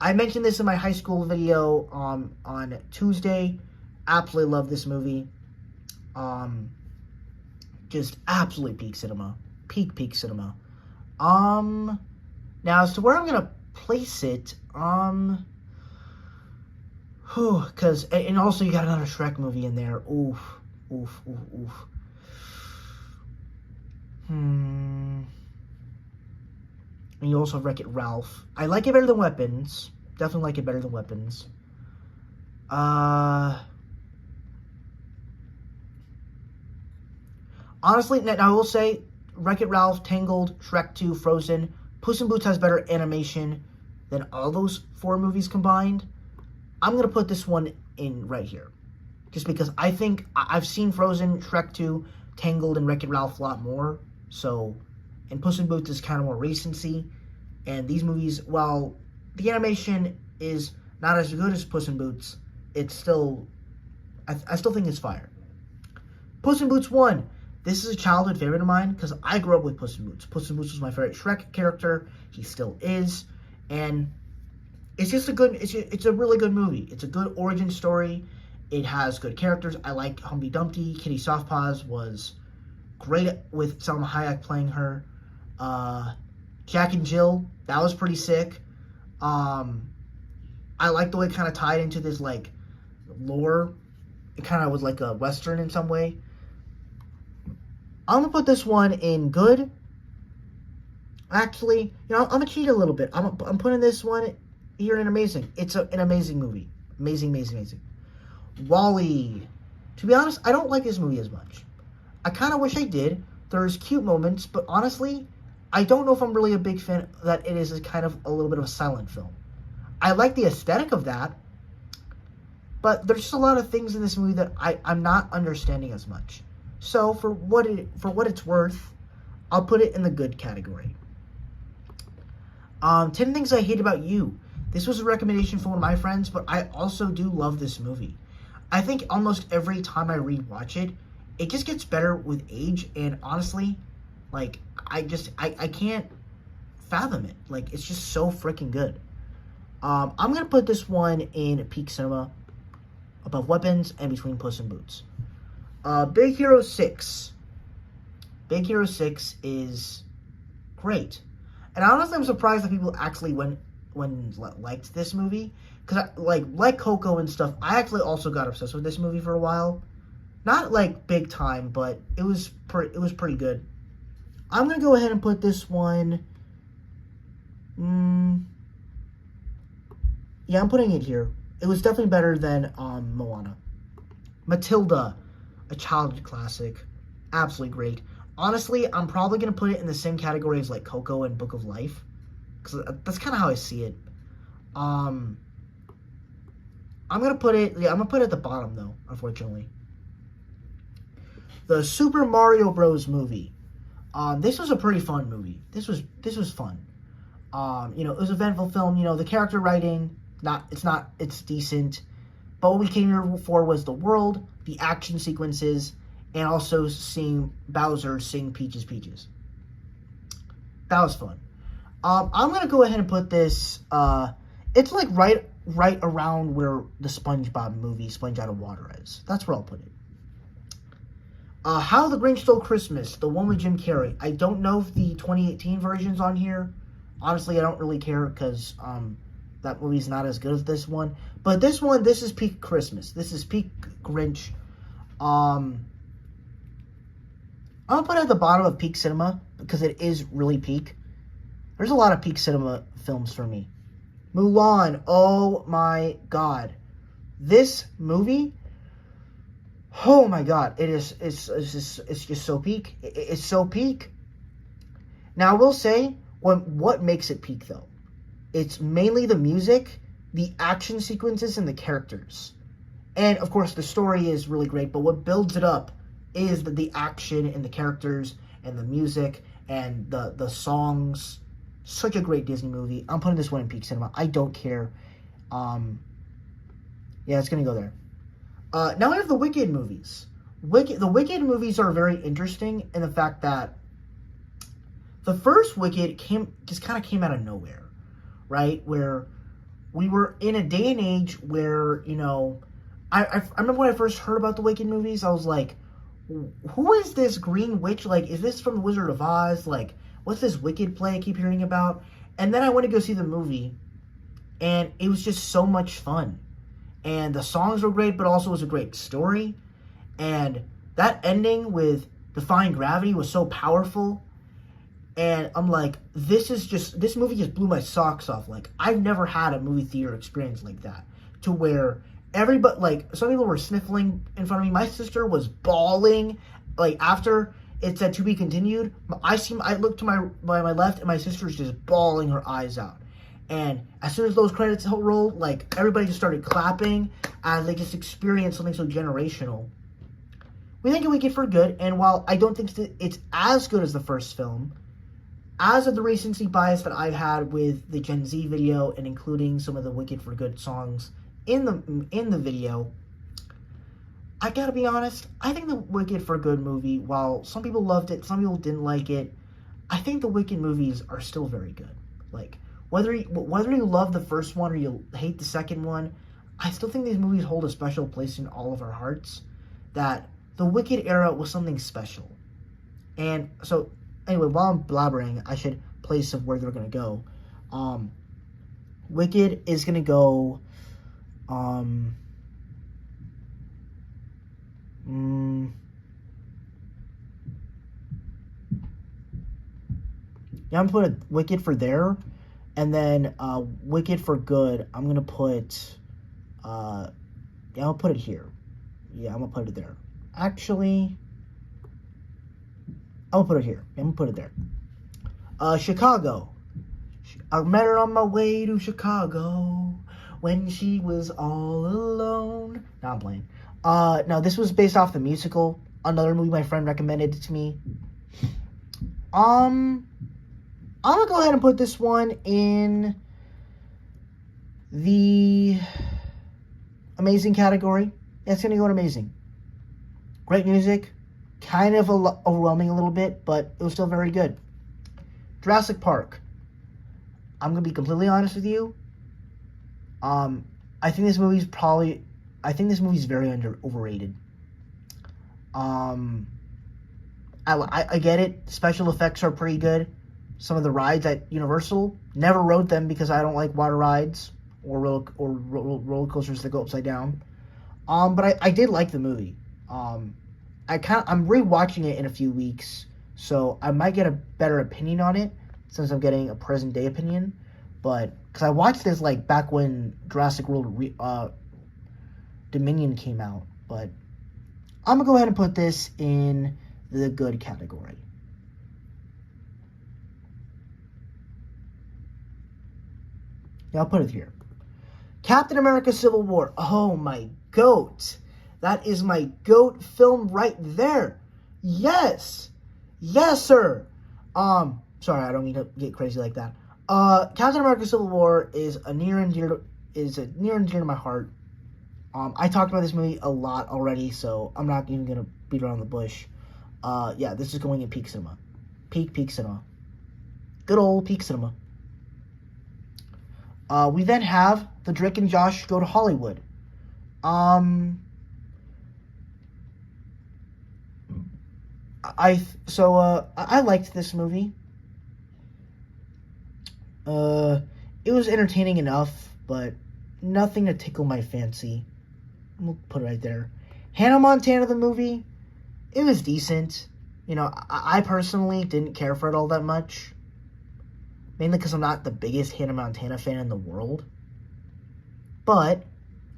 I mentioned this in my high school video on Tuesday. Absolutely love this movie. Just absolutely peak cinema. Peak cinema. Now as to where I'm gonna place it, because, and also you got another Shrek movie in there. Oof. And you also have Wreck-It Ralph. I like it better than Weapons. Definitely like it better than Weapons. Honestly, now I will say, Wreck-It Ralph, Tangled, Shrek 2, Frozen, Puss in Boots has better animation than all those 4 movies combined. I'm going to put this one in right here. Just because I think I've seen Frozen, Shrek 2, Tangled, and Wreck-It Ralph a lot more. So, and Puss in Boots is kind of more recency. And these movies, while the animation is not as good as Puss in Boots, it's still, I still think it's fire. Puss in Boots 1. This is a childhood favorite of mine because I grew up with Puss in Boots. Puss in Boots was my favorite Shrek character. He still is. And it's just it's a really good movie. It's a good origin story. It has good characters. I like Humpty Dumpty. Kitty Softpaws was great with Salma Hayek playing her. Jack and Jill, that was pretty sick. I like the way it kind of tied into this, like, lore. It kind of was like a Western in some way. I'm going to put this one in good. Actually, I'm going to cheat a little bit. I'm putting this one here in amazing. It's an amazing movie. Amazing. WALL-E. To be honest, I don't like this movie as much. I kind of wish I did. There's cute moments, but honestly, I don't know if I'm really a big fan that it is kind of a little bit of a silent film. I like the aesthetic of that, but there's just a lot of things in this movie that I'm not understanding as much. So for what it's worth, I'll put it in the good category. 10 Things I Hate About You. This was a recommendation from one of my friends, but I also do love this movie. I think almost every time I rewatch it, it just gets better with age, and honestly, like, I can't fathom it. Like, it's just so freaking good. I'm going to put this one in peak cinema, above Weapons, and between Puss in Boots. Big Hero 6. Big Hero 6 is great. And honestly, I'm surprised that people actually liked this movie. Because, like Coco and stuff, I actually also got obsessed with this movie for a while. Not, like, big time, but it was pretty good. I'm going to go ahead and put this one... yeah, I'm putting it here. It was definitely better than Moana. Matilda. A childhood classic. Absolutely great. Honestly, I'm probably going to put it in the same category as, like, Coco and Book of Life. Because that's kind of how I see it. I'm going to put it... Yeah, I'm going to put it at the bottom, though, unfortunately. The Super Mario Bros. Movie. This was a pretty fun movie. This was fun. It was an eventful film. The character writing, it's decent. But what we came here for was the world, the action sequences, and also seeing Bowser sing Peaches, Peaches. That was fun. I'm going to go ahead and put this, it's like right around where the SpongeBob movie, Sponge Out of Water is. That's where I'll put it. How the Grinch Stole Christmas, the one with Jim Carrey. I don't know if the 2018 version's on here. Honestly, I don't really care because that movie's not as good as this one. But this one, this is peak Christmas. This is peak Grinch. I'm going to put it at the bottom of peak cinema because it is really peak. There's a lot of peak cinema films for me. Mulan. Oh my god. This movie... Oh my god, it's just so peak. It's so peak. Now, I will say, what makes it peak, though? It's mainly the music, the action sequences, and the characters. And, of course, the story is really great, but what builds it up is the action and the characters and the music and the songs. Such a great Disney movie. I'm putting this one in peak cinema. I don't care. Yeah, it's gonna go there. Now we have the Wicked movies. The Wicked movies are very interesting in the fact that the first Wicked just kind of came out of nowhere, right? Where we were in a day and age where, you know, I remember when I first heard about the Wicked movies, I was like, who is this green witch? Like, is this from The Wizard of Oz? Like, what's this Wicked play I keep hearing about? And then I went to go see the movie, and it was just so much fun. And the songs were great, but also it was a great story. And that ending with Defying Gravity was so powerful. And I'm like, this movie just blew my socks off. Like, I've never had a movie theater experience like that. To where everybody, like, some people were sniffling in front of me. My sister was bawling. Like, after it said to be continued, I looked to my left, and my sister's just bawling her eyes out. And as soon as those credits rolled, like, everybody just started clapping as they just experienced something so generational. We think of Wicked for good, and while I don't think it's as good as the first film, as of the recency bias that I've had with the Gen Z video and including some of the Wicked for Good songs in the video, I gotta be honest, I think the Wicked for Good movie, while some people loved it, some people didn't like it, I think the Wicked movies are still very good. Like, whether you love the first one or you hate the second one, I still think these movies hold a special place in all of our hearts. That the Wicked era was something special. And so, anyway, while I'm blabbering, I should place of where they're going to go. Wicked is going to go... yeah, I'm putting Wicked for there. And then Wicked for Good, I'm going to put... yeah, I'll put it here. Yeah, I'm going to put it there. Actually... I'll put it here. I'm going to put it there. Chicago. I met her on my way to Chicago when she was all alone. No, I'm playing. No, this was based off the musical. Another movie my friend recommended to me. I'm going to go ahead and put this one in the amazing category. Yeah, it's going to go in amazing. Great music. Kind of overwhelming a little bit, but it was still very good. Jurassic Park. I'm going to be completely honest with you. I think this movie's very overrated. I get it. Special effects are pretty good. Some of the rides at Universal, never rode them because I don't like water rides or roller coasters that go upside down. But I did like the movie. I'm rewatching it in a few weeks, so I might get a better opinion on it since I'm getting a present day opinion. But because I watched this like back when Jurassic World Dominion came out, but I'm gonna go ahead and put this in the good category. Yeah, I'll put it here. Captain America: Civil War. Oh, my goat. That is my GOAT film right there. Yes. Yes, sir. Sorry, I don't mean to get crazy like that. Captain America Civil War is near and dear to my heart. I talked about this movie a lot already, so I'm not even going to beat around the bush. Yeah, this is going in peak cinema. Peak cinema. Good old peak cinema. We then have the Drake and Josh Go to Hollywood. I liked this movie. It was entertaining enough, but nothing to tickle my fancy. We'll put it right there. Hannah Montana, the movie, it was decent. You know, I personally didn't care for it all that much. Mainly because I'm not the biggest Hannah Montana fan in the world. But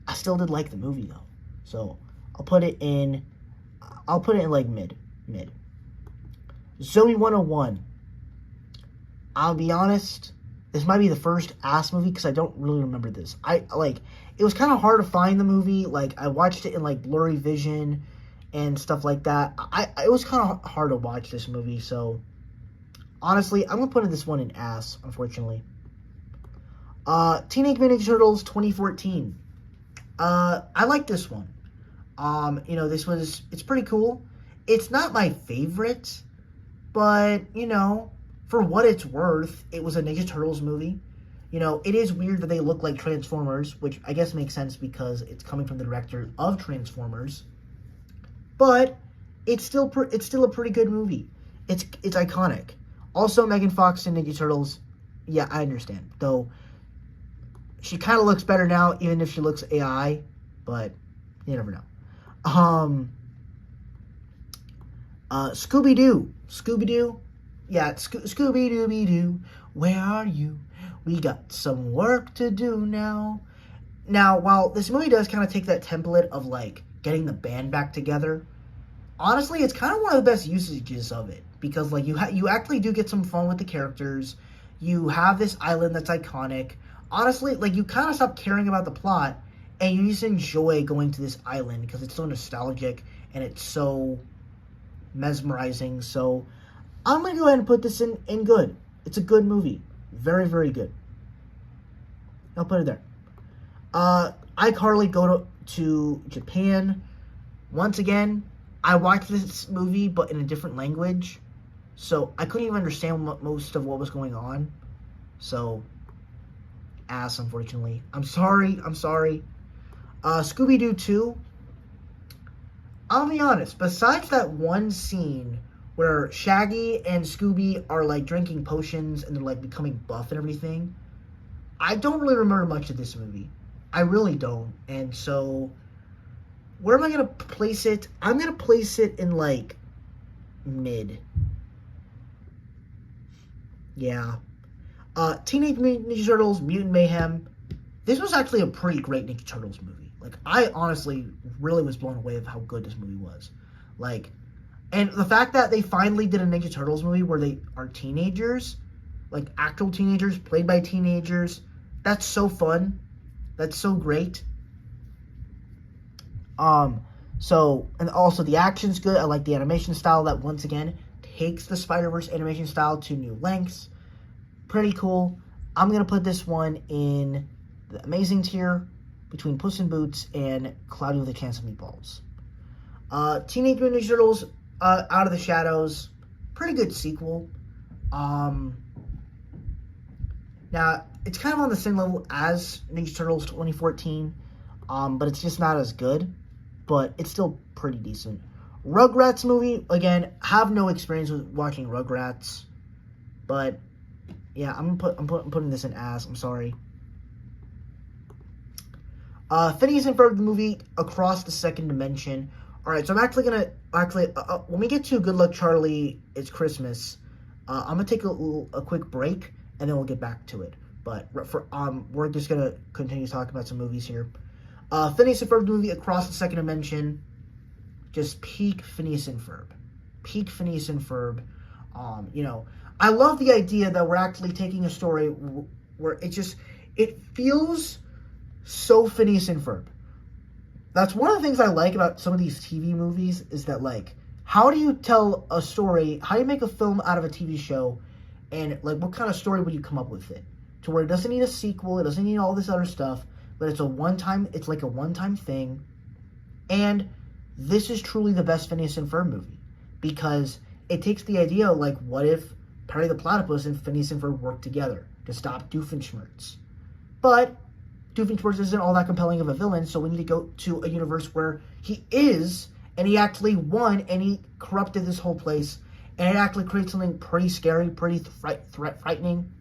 I still did like the movie, though. So, I'll put it in like mid. Zoe 101. I'll be honest, this might be the first ass movie because I don't really remember this. It was kind of hard to find the movie. Like, I watched it in like blurry vision, and stuff like that. It was kind of hard to watch this movie, so honestly, I'm gonna put this one in ass, unfortunately. Teenage Mutant Ninja Turtles 2014. I like this one. It's pretty cool. It's not my favorite, but, for what it's worth, it was a Ninja Turtles movie. It is weird that they look like Transformers, which I guess makes sense because it's coming from the director of Transformers. But it's still a pretty good movie. It's iconic. Also, Megan Fox in Ninja Turtles. Yeah, I understand. Though she kind of looks better now, even if she looks AI. But you never know. Scooby-Doo. Yeah, Scooby-Dooby-Doo. Where are you? We got some work to do now. Now, while this movie does kind of take that template of, like, getting the band back together, honestly, it's kind of one of the best usages of it. Because, like, you actually do get some fun with the characters. You have this island that's iconic. Honestly, like, you kind of stop caring about the plot, and you just enjoy going to this island because it's so nostalgic and it's so mesmerizing. So, I'm going to go ahead and put this in good. It's a good movie. Very, very good. I'll put it there. iCarly go to Japan. Once again, I watched this movie, but in a different language. So, I couldn't even understand most of what was going on. So, ass, unfortunately. I'm sorry. Scooby-Doo 2. I'll be honest. Besides that one scene where Shaggy and Scooby are, like, drinking potions and they're, like, becoming buff and everything, I don't really remember much of this movie. I really don't. And so, where am I going to place it? I'm going to place it in, like, mid. Yeah. Teenage Mutant Ninja Turtles, Mutant Mayhem. This was actually a pretty great Ninja Turtles movie. Like, I honestly really was blown away of how good this movie was. Like, and the fact that they finally did a Ninja Turtles movie where they are teenagers, like actual teenagers, played by teenagers, that's so fun. That's so great. And also the action's good. I like the animation style that, once again, takes the Spider-Verse animation style to new lengths. Pretty cool. I'm going to put this one in the amazing tier between Puss in Boots and Cloudy with a Chance of Meatballs. Teenage Mutant Ninja Turtles, Out of the Shadows, pretty good sequel. Now, it's kind of on the same level as Ninja Turtles 2014, but it's just not as good, but it's still pretty decent. Rugrats movie, again, have no experience with watching Rugrats, but yeah, I'm putting this in ass. I'm sorry. Phineas and Ferb the movie, Across the Second Dimension. All right, so I'm actually gonna when we get to Good Luck Charlie, It's Christmas. I'm gonna take a quick break and then we'll get back to it. But we're just gonna continue talking about some movies here. Phineas and Ferb the movie, Across the Second Dimension. Just peak Phineas and Ferb. Peak Phineas and Ferb. I love the idea that we're actually taking a story where it feels so Phineas and Ferb. That's one of the things I like about some of these TV movies is that, like, how do you tell a story, how do you make a film out of a TV show, and, like, what kind of story would you come up with it? To where it doesn't need a sequel, it doesn't need all this other stuff, but it's like a one-time thing, and this is truly the best Phineas and Ferb movie, because it takes the idea of, like, what if Perry the Platypus and Phineas and Ferb work together to stop Doofenshmirtz? But Doofenshmirtz isn't all that compelling of a villain, so we need to go to a universe where he is, and he actually won, and he corrupted this whole place, and it actually creates something pretty scary, pretty frightening,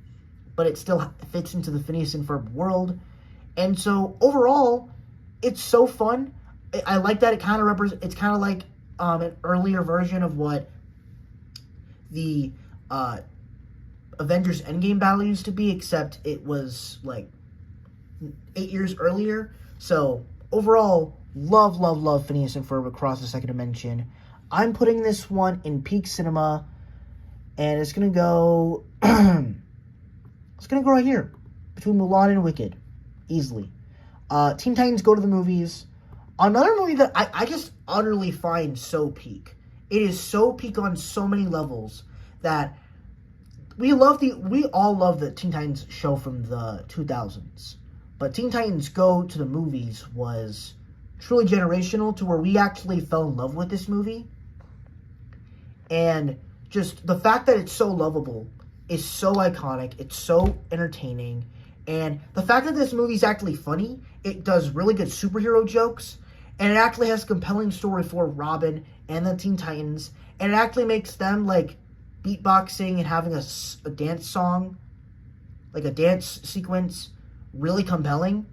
but it still fits into the Phineas and Ferb world. And so, overall, it's so fun. I like that it kind of represents, it's kind of like an earlier version of what the Avengers Endgame battle used to be, except it was, like, 8 years earlier. So, overall, love Phineas and Ferb Across the Second Dimension. I'm putting this one in peak cinema, and it's gonna go right here between Mulan and Wicked, easily. Teen Titans Go to the Movies. Another movie that I just utterly find so peak. It is so peak on so many levels that we all love the Teen Titans show from the 2000s. But Teen Titans Go to the movies was truly generational to where we actually fell in love with this movie. And just the fact that it's so lovable is so iconic. It's so entertaining. And the fact that this movie is actually funny, it does really good superhero jokes, and it actually has a compelling story for Robin and the Teen Titans, and it actually makes them, like, beatboxing and having a dance song, like a dance sequence, really compelling.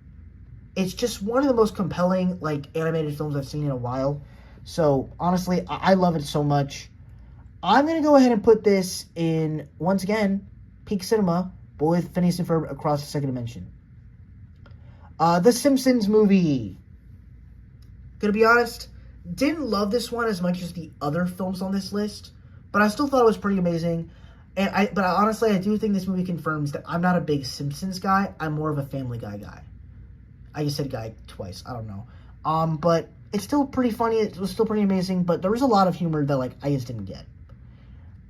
It's just one of the most compelling, like, animated films I've seen in a while. So, honestly, I love it so much. I'm going to go ahead and put this in, once again, peak cinema, but with Phineas and Ferb across the second dimension. The Simpsons movie. Gonna be honest, didn't love this one as much as the other films on this list, but I still thought it was pretty amazing. But honestly, I do think this movie confirms that I'm not a big Simpsons guy. I'm more of a Family Guy guy. I just said guy twice. I don't know. But it's still pretty funny. It was still pretty amazing, but there was a lot of humor that, like, I just didn't get.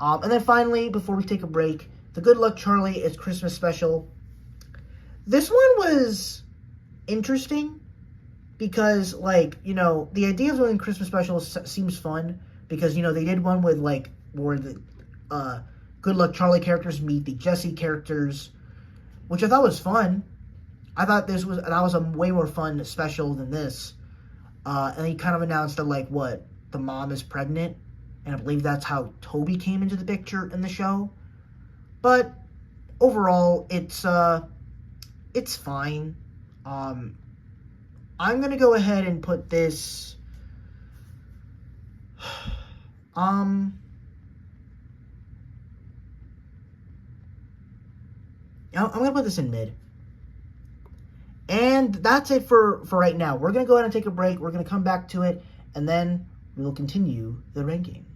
And then finally, before we take a break, The Good Luck Charlie is Christmas special. This one was interesting because, like, you know, the idea of doing Christmas specials seems fun because, you know, they did one with, like, where the Good Luck Charlie characters meet the Jesse characters, which I thought was fun. I thought that was a way more fun special than this. And he kind of announced that, like, the mom is pregnant, and I believe that's how Toby came into the picture in the show. But overall, it's fine. I'm gonna go ahead and put this. I'm gonna put this in mid. And that's it for right now. We're gonna go ahead and take a break. We're gonna come back to it, and then we will continue the ranking.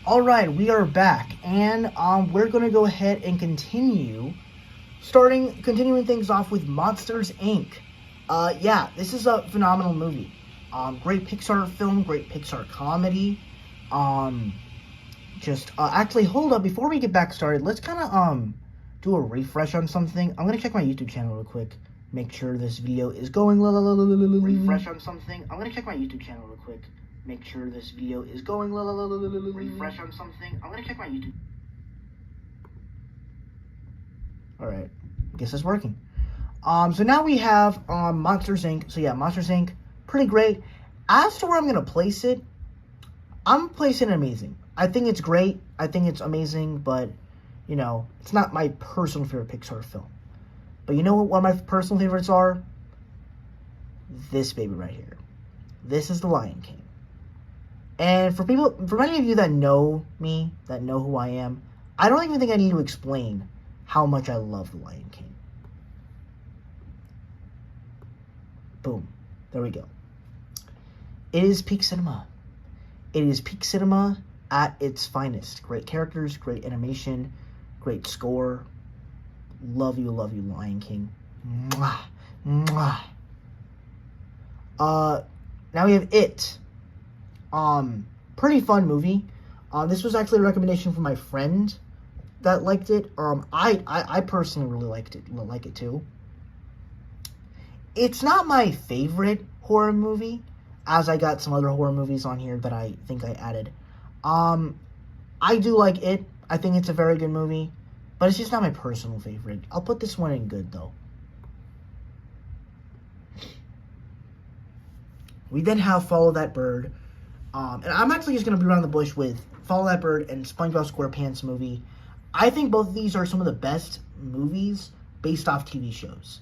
All right, we are back, and we're going to go ahead and continuing things off with Monsters, Inc. Yeah, this is a phenomenal movie. Great Pixar film, great Pixar comedy. Actually, hold up, before we get back started, let's kind of, do a refresh on something. I'm gonna check my YouTube channel real quick. Make sure this video is going. Refresh on something. I'm gonna check my YouTube channel real quick. Make sure this video is going. Refresh on something. I'm gonna check my YouTube. Alright, I guess it's working. So now we have Monsters Inc. So yeah, Monsters Inc. Pretty great. As to where I'm gonna place it, I'm placing it amazing. I think it's great. I think it's amazing, but you know, it's not my personal favorite Pixar film. But you know what one of my personal favorites are? This baby right here. This is The Lion King. And for many of you that know me, that know who I am, I don't even think I need to explain how much I love The Lion King. Boom. There we go. It is peak cinema. It is peak cinema at its finest. Great characters, great animation, great score. Love you, Lion King. Mwah. Mwah. Now we have It. Pretty fun movie. This was actually a recommendation from my friend that liked it. I personally really like it too. It's not my favorite horror movie, as I got some other horror movies on here that I think I added. I do like It. I think it's a very good movie, but it's just not my personal favorite. I'll put this one in good, though. We then have Follow That Bird. And I'm actually just going to be around the bush with Follow That Bird and SpongeBob SquarePants movie. I think both of these are some of the best movies based off TV shows.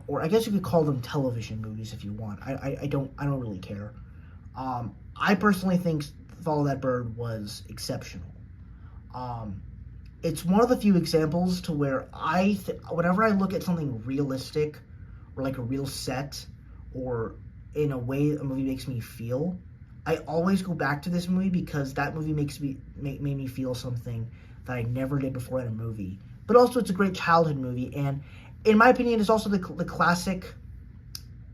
Or I guess you could call them television movies if you want. I don't really care. I personally think Follow That Bird was exceptional. It's one of the few examples to where whenever I look at something realistic or like a real set or in a way a movie makes me feel, I always go back to this movie because that movie made me feel something that I never did before in a movie. But also it's a great childhood movie, and in my opinion it's also the classic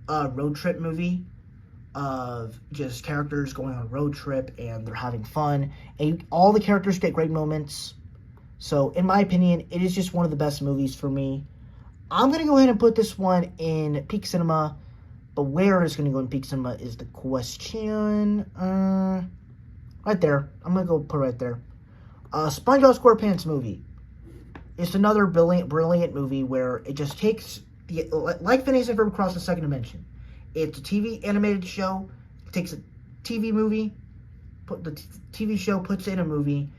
road trip movie of just characters going on a road trip and they're having fun, and all the characters get great moments. So in my opinion, it is just one of the best movies for me. I'm going to go ahead and put this one in peak cinema, but where it's going to go in peak cinema is the question. Right there. I'm going to go put it right there. SpongeBob SquarePants movie. It's another brilliant movie where it just takes, like Phineas and Ferb Across the Second Dimension. It's a TV animated show. It takes a TV movie, the TV show puts it in a movie,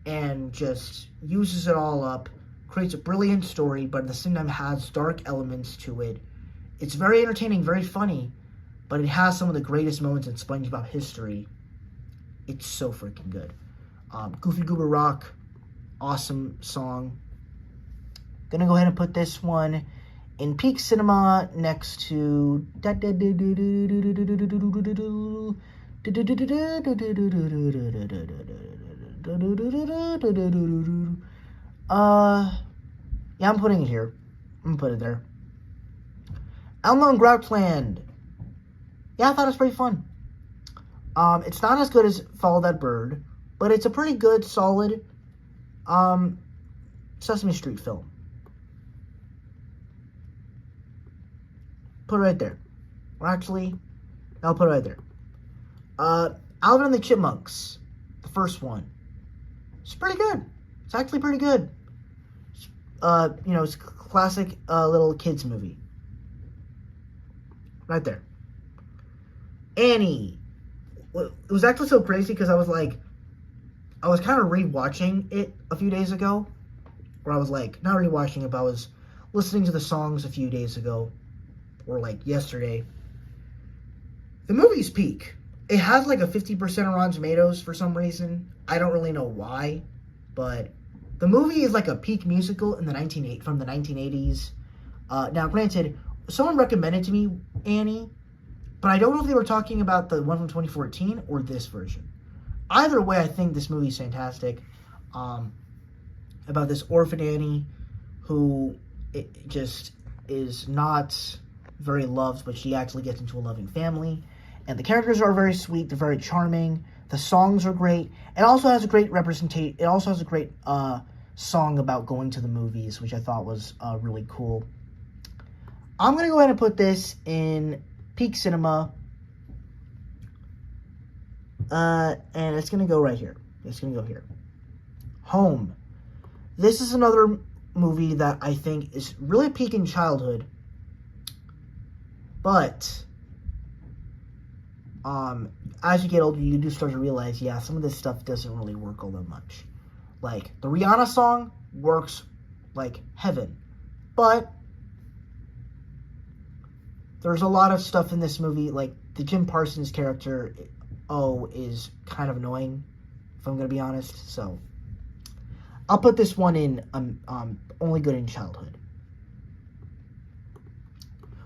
and just uses it all up, creates a brilliant story, but at the same time has dark elements to it. It's very entertaining, very funny, but it has some of the greatest moments in SpongeBob history. It's so freaking good. Goofy Goober Rock, awesome song. Gonna go ahead and put this one in peak cinema next to yeah, I'm putting it here. I'm gonna put it there. Elmo and Grouchland. Yeah, I thought it was pretty fun. It's not as good as Follow That Bird, but it's a pretty good, solid Sesame Street film. Put it right there. Or actually, I'll put it right there. Alvin and the Chipmunks, the first one. It's pretty good. It's actually pretty good. It's a classic little kids movie. Right there. Annie. It was actually so crazy because I was kind of rewatching it a few days ago. Where I was like, not rewatching it, but I was listening to the songs a few days ago. Or like yesterday. The movie's peak. It has like a 50% on Rotten Tomatoes for some reason. I don't really know why. But the movie is like a peak musical from the 1980s. Now, granted, someone recommended to me Annie, but I don't know if they were talking about the one from 2014 or this version. Either way, I think this movie is fantastic. About this orphan Annie who just is not very loved, but she actually gets into a loving family. And the characters are very sweet. They're very charming. The songs are great. It also has a great representation. It also has a great song about going to the movies, which I thought was really cool. I'm going to go ahead and put this in Peak Cinema. And it's going to go right here. It's going to go here. Home. This is another movie that I think is really peak in childhood. But as you get older, you do start to realize, yeah, some of this stuff doesn't really work all that much. Like, the Rihanna song works like heaven. But there's a lot of stuff in this movie, like the Jim Parsons character, is kind of annoying, if I'm going to be honest. So, I'll put this one in only good in childhood.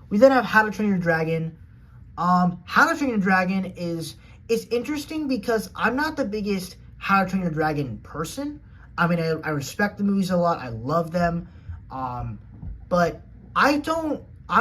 We then have How to Train Your Dragon. How to Train Your Dragon is interesting because I'm not the biggest How to Train Your Dragon person. I mean, I respect the movies a lot. I love them. But I'm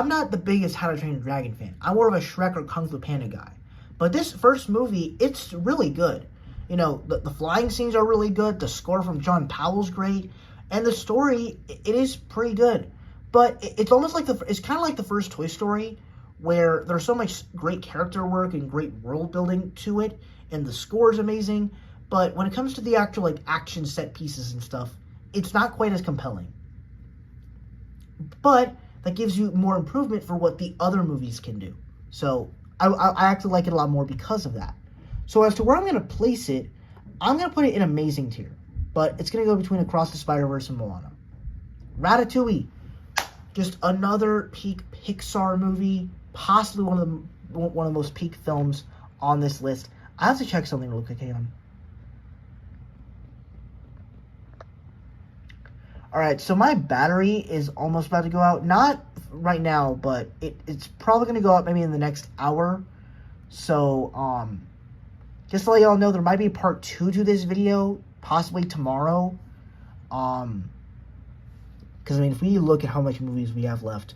not the biggest How to Train Your Dragon fan. I'm more of a Shrek or Kung Fu Panda guy. But this first movie, it's really good. You know, the flying scenes are really good. The score from John Powell's great. And the story, it is pretty good. But it's almost like it's kind of like the first Toy Story, where there's so much great character work and great world building to it, and the score is amazing. But when it comes to the actual like action set pieces and stuff, it's not quite as compelling. But that gives you more improvement for what the other movies can do. So I actually like it a lot more because of that. So as to where I'm going to place it, I'm going to put it in amazing tier. But it's going to go between Across the Spider-Verse and Moana. Ratatouille. Just another peak Pixar movie. Possibly one of the most peak films on this list. I have to check something real quick. Hang on. Alright, so my battery is almost about to go out. Not right now, but it's probably going to go out maybe in the next hour. So, just to let y'all know, there might be part 2 to this video, possibly tomorrow. Because, I mean, if we look at how much movies we have left,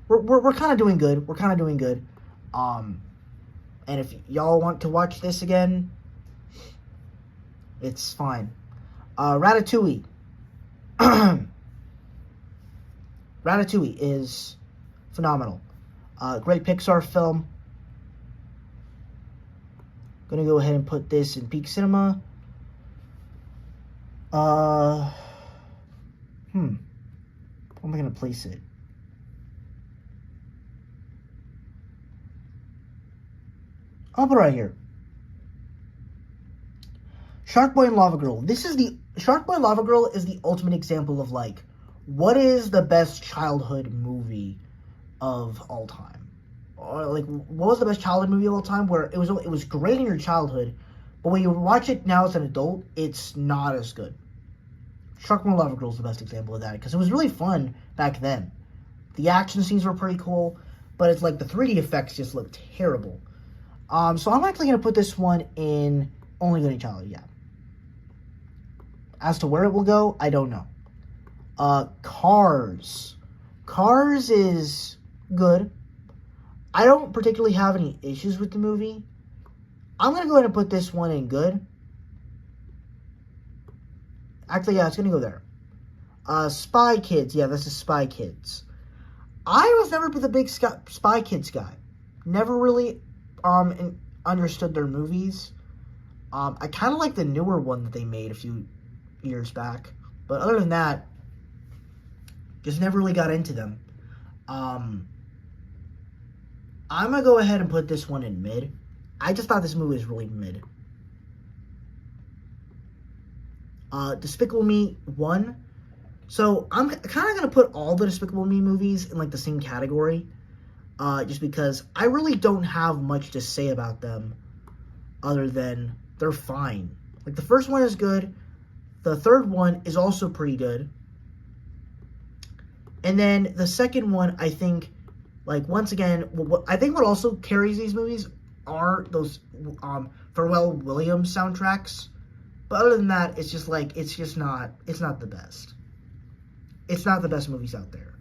we're kind of doing good. We're kind of doing good. And if y'all want to watch this again, it's fine. Ratatouille. Ratatouille is phenomenal. Great Pixar film. Gonna go ahead and put this in Peak Cinema. Where am I gonna place it? I'll put it right here. Shark Boy and Lava Girl. Shark Boy and Lava Girl is the ultimate example of, like, what is the best childhood movie of all time? Or, like, what was the best childhood movie of all time where it was great in your childhood, but when you watch it now as an adult, it's not as good. Shark Boy and Lava Girl is the best example of that, because it was really fun back then. The action scenes were pretty cool, but it's like the 3D effects just look terrible. So I'm actually going to put this one in only good in childhood, yeah. As to where it will go, I don't know. Cars. Cars is good. I don't particularly have any issues with the movie. I'm going to go ahead and put this one in good. Actually, yeah, it's going to go there. Spy Kids. Yeah, this is Spy Kids. I was never the big Spy Kids guy. Never really understood their movies. I kind of like the newer one that they made a few years back. But other than that, just never really got into them. I'm going to go ahead and put this one in mid. I just thought this movie was really mid. Despicable Me 1. So, I'm kind of going to put all the Despicable Me movies in, like, the same category. Just because I really don't have much to say about them other than they're fine. Like, the first one is good. The third one is also pretty good. And then the second one, I think, like, once again, I think what also carries these movies are those Pharrell Williams soundtracks. But other than that, it's just like, it's not the best. it's not the best movies out there.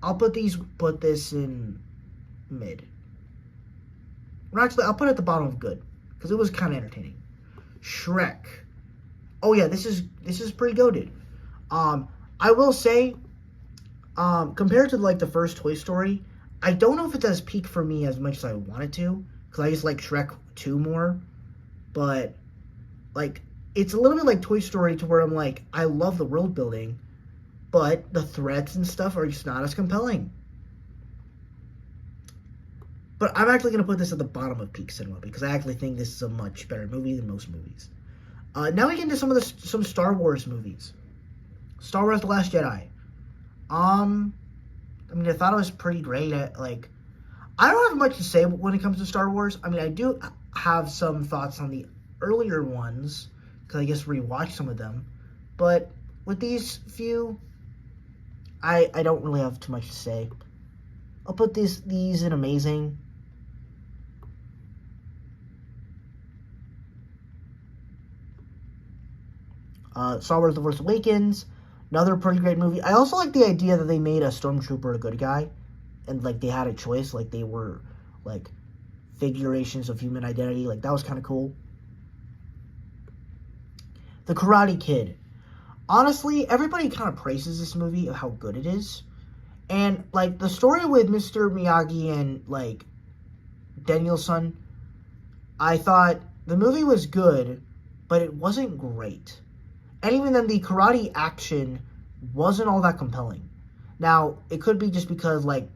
I'll put this in mid. Or actually, I'll put it at the bottom of good, because it was kind of entertaining. Shrek. Oh yeah, this is pretty goated. I will say, compared to like the first Toy Story, I don't know if it's as peak for me as much as I want it to, because I just like Shrek 2 more. But like, it's a little bit like Toy Story to where I'm like, I love the world building, but the threats and stuff are just not as compelling. But I'm actually going to put this at the bottom of peak cinema, because I actually think this is a much better movie than most movies. Now we get into some Star Wars movies. Star Wars: The Last Jedi. I mean, I thought it was pretty great. I don't have much to say when it comes to Star Wars. I mean, I do have some thoughts on the earlier ones, because I just rewatched some of them. But with these few, I don't really have too much to say. I'll put these in amazing. Star Wars: The Force Awakens, another pretty great movie. I also like the idea that they made a stormtrooper a good guy, and like they had a choice, like they were like figurations of human identity. Like that was kind of cool. The Karate Kid. Honestly, everybody kind of praises this movie of how good it is, and like the story with Mr. Miyagi and like Daniel-san, I thought the movie was good, but it wasn't great. And even then, the karate action wasn't all that compelling. Now, it could be just because, like,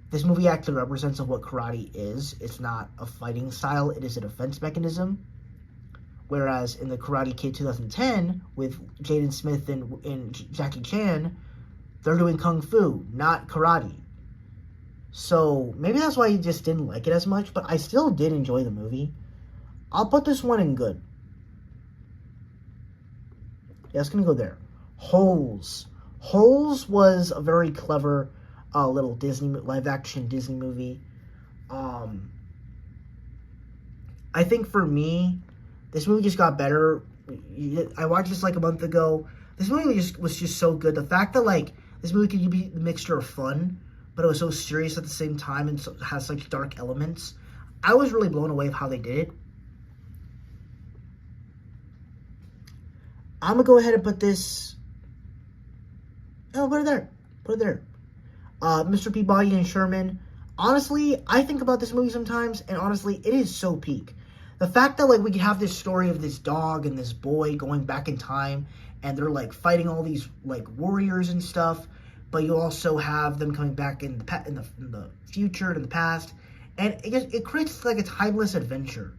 this movie actually represents of what karate is. It's not a fighting style, it is a defense mechanism. Whereas in the Karate Kid 2010, with Jaden Smith and Jackie Chan, they're doing kung fu, not karate. So, maybe that's why you just didn't like it as much, but I still did enjoy the movie. I'll put this one in good. Yeah, it's going to go there. Holes. Holes was a very clever little live-action Disney movie. I think for me, this movie just got better. I watched this like a month ago. This movie was just so good. The fact that like this movie could be a mixture of fun, but it was so serious at the same time and so, has such dark elements. I was really blown away with how they did it. I'm going to go ahead and put this... Oh, put it there. Put it there. Mr. Peabody and Sherman. Honestly, I think about this movie sometimes, and honestly, it is so peak. The fact that, like, we could have this story of this dog and this boy going back in time, and they're, like, fighting all these, like, warriors and stuff, but you also have them coming back in the future, in the past, and it creates, like, a timeless adventure.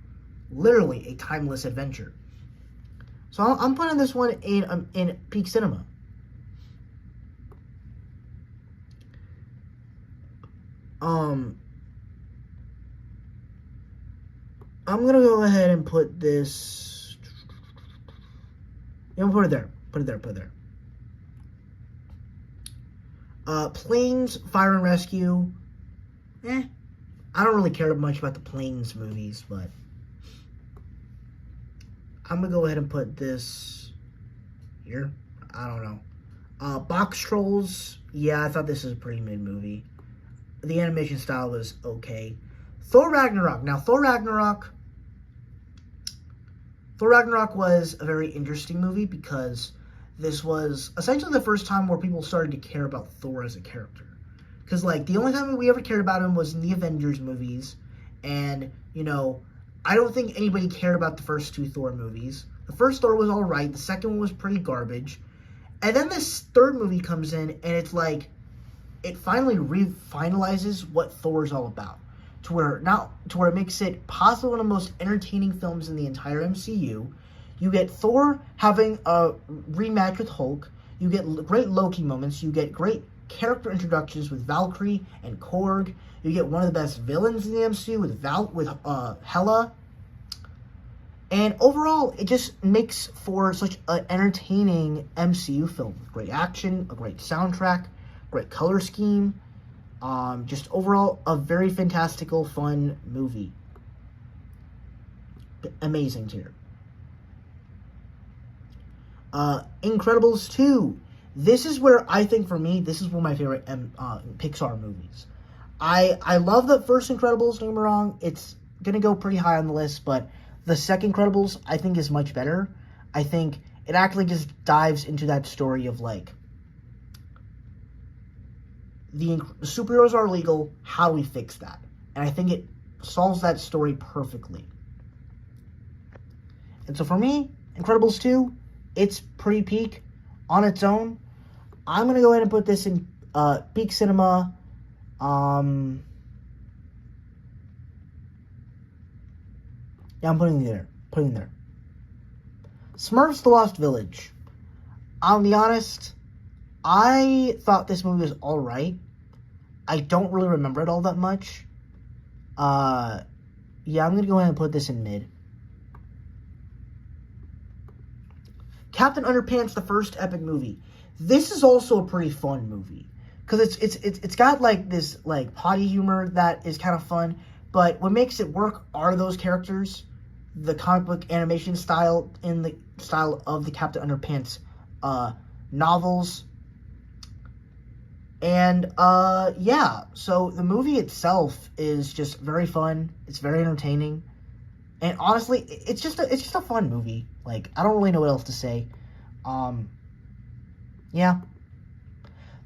Literally a timeless adventure. So I'm putting this one in peak cinema. I'm gonna go ahead and put this. You know, put it there. Put it there. Put it there. Planes, Fire and Rescue. I don't really care much about the Planes movies, but I'm gonna go ahead and put this here. I don't know. Box Trolls. Yeah, I thought this was a pretty mid movie. The animation style was okay. Thor Ragnarok. Now, Thor Ragnarok was a very interesting movie because this was essentially the first time where people started to care about Thor as a character. Because, like, the only time we ever cared about him was in the Avengers movies. And, you know, I don't think anybody cared about the first two Thor movies. The first Thor was alright. The second one was pretty garbage. And then this third movie comes in, and it's like, it finally finalizes what Thor is all about. To where it makes it possibly one of the most entertaining films in the entire MCU. You get Thor having a rematch with Hulk. You get great Loki moments. You get great character introductions with Valkyrie and Korg. You get one of the best villains in the MCU with Hela. And overall, it just makes for such an entertaining MCU film. Great action, a great soundtrack, great color scheme. Just overall, a very fantastical, fun movie. Amazing tier. Incredibles 2. This is where I think, for me, this is one of my favorite Pixar movies. I love the first Incredibles, don't get me wrong. It's going to go pretty high on the list, but the second Incredibles, I think, is much better. I think it actually just dives into that story of, like, the superheroes are illegal, how do we fix that? And I think it solves that story perfectly. And so for me, Incredibles 2, it's pretty peak on its own. I'm going to go ahead and put this in peak cinema. Yeah, I'm putting it there. Smurfs: The Lost Village. I'll be honest, I thought this movie was alright. I don't really remember it all that much. Yeah, I'm going to go ahead and put this in mid. Captain Underpants: The First Epic Movie. This is also a pretty fun movie. Because it's got, like, this, like, potty humor that is kind of fun. But what makes it work are those characters, the comic book animation style, in the style of the Captain Underpants novels. And, yeah. So the movie itself is just very fun. It's very entertaining. And honestly, it's just a fun movie. Like, I don't really know what else to say. Yeah.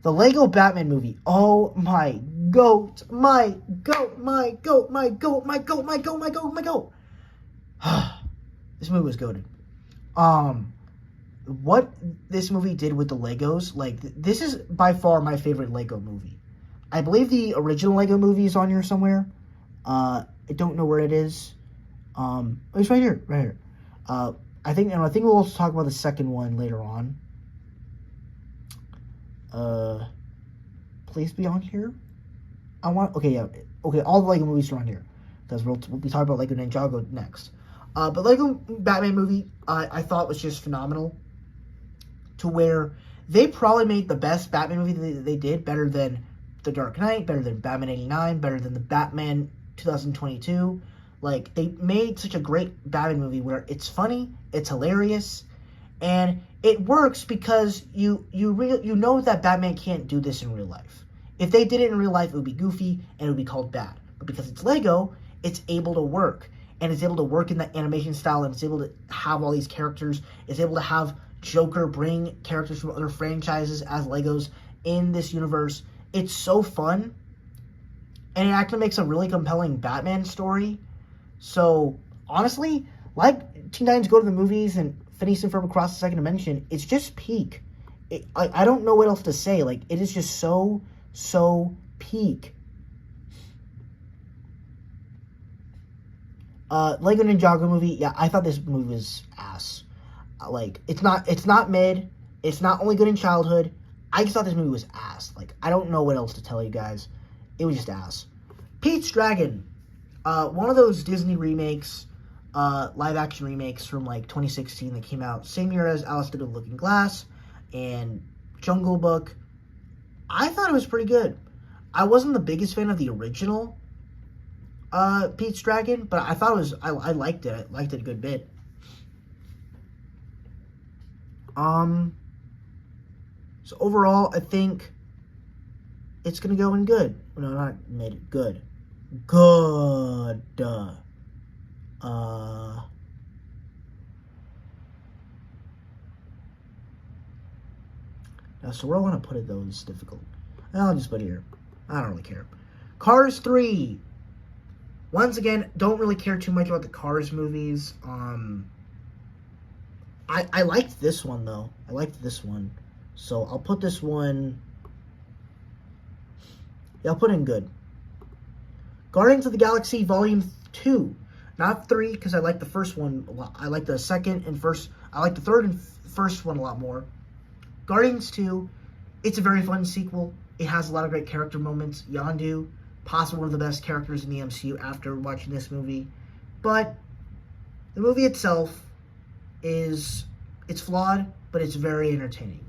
The Lego Batman movie. Oh my goat. My goat. My goat. My goat. My goat. My goat. My goat. My goat. This movie was goated. What this movie did with the Legos, like, this is by far my favorite Lego movie. I believe the original Lego movie is on here somewhere. I don't know where it is. It's right here. Right here. I think we'll also talk about the second one later on. Please be on here. Okay, yeah. Okay, all the Lego movies are on here. Because we'll be talking about Lego Ninjago next. But Lego Batman movie, I thought was just phenomenal. To where they probably made the best Batman movie that they did, better than The Dark Knight, better than Batman 89, better than the Batman 2022. Like, they made such a great Batman movie where it's funny, it's hilarious, and it works because you know that Batman can't do this in real life. If they did it in real life, it would be goofy and it would be called bad. But because it's Lego, it's able to work. And it's able to work in the animation style, and it's able to have all these characters. It's able to have Joker bring characters from other franchises as Legos in this universe. It's so fun. And it actually makes a really compelling Batman story. So, honestly, like Teen Titans Go to the Movies and Phineas and Ferb Across the Second Dimension, it's just peak. I don't know what else to say. Like, it is just so peak. Lego Ninjago movie, yeah, I thought this movie was ass. Like, it's not mid. It's not only good in childhood. I just thought this movie was ass. Like, I don't know what else to tell you guys. It was just ass. Pete's Dragon. One of those Disney remakes, live action remakes from, like, 2016 that came out same year as Alice the Good Looking Glass and Jungle Book. I thought it was pretty good. I wasn't the biggest fan of the original Pete's Dragon, but I thought it was, I liked it. I liked it a good bit. So overall, I think it's gonna go in good. No, not mid, good. Good. Now, so where I want to put it, though, is difficult. I'll just put it here. I don't really care. Cars 3. Once again, don't really care too much about the Cars movies. I liked this one, though. I liked this one. So I'll put this one... Yeah, I'll put it in good. Guardians of the Galaxy Volume 2. Not 3, because I like the first one a lot. I like the second and first... I like the third and first one a lot more. Guardians 2, it's a very fun sequel. It has a lot of great character moments. Yondu, possibly one of the best characters in the MCU after watching this movie. But the movie itself it's flawed, but it's very entertaining.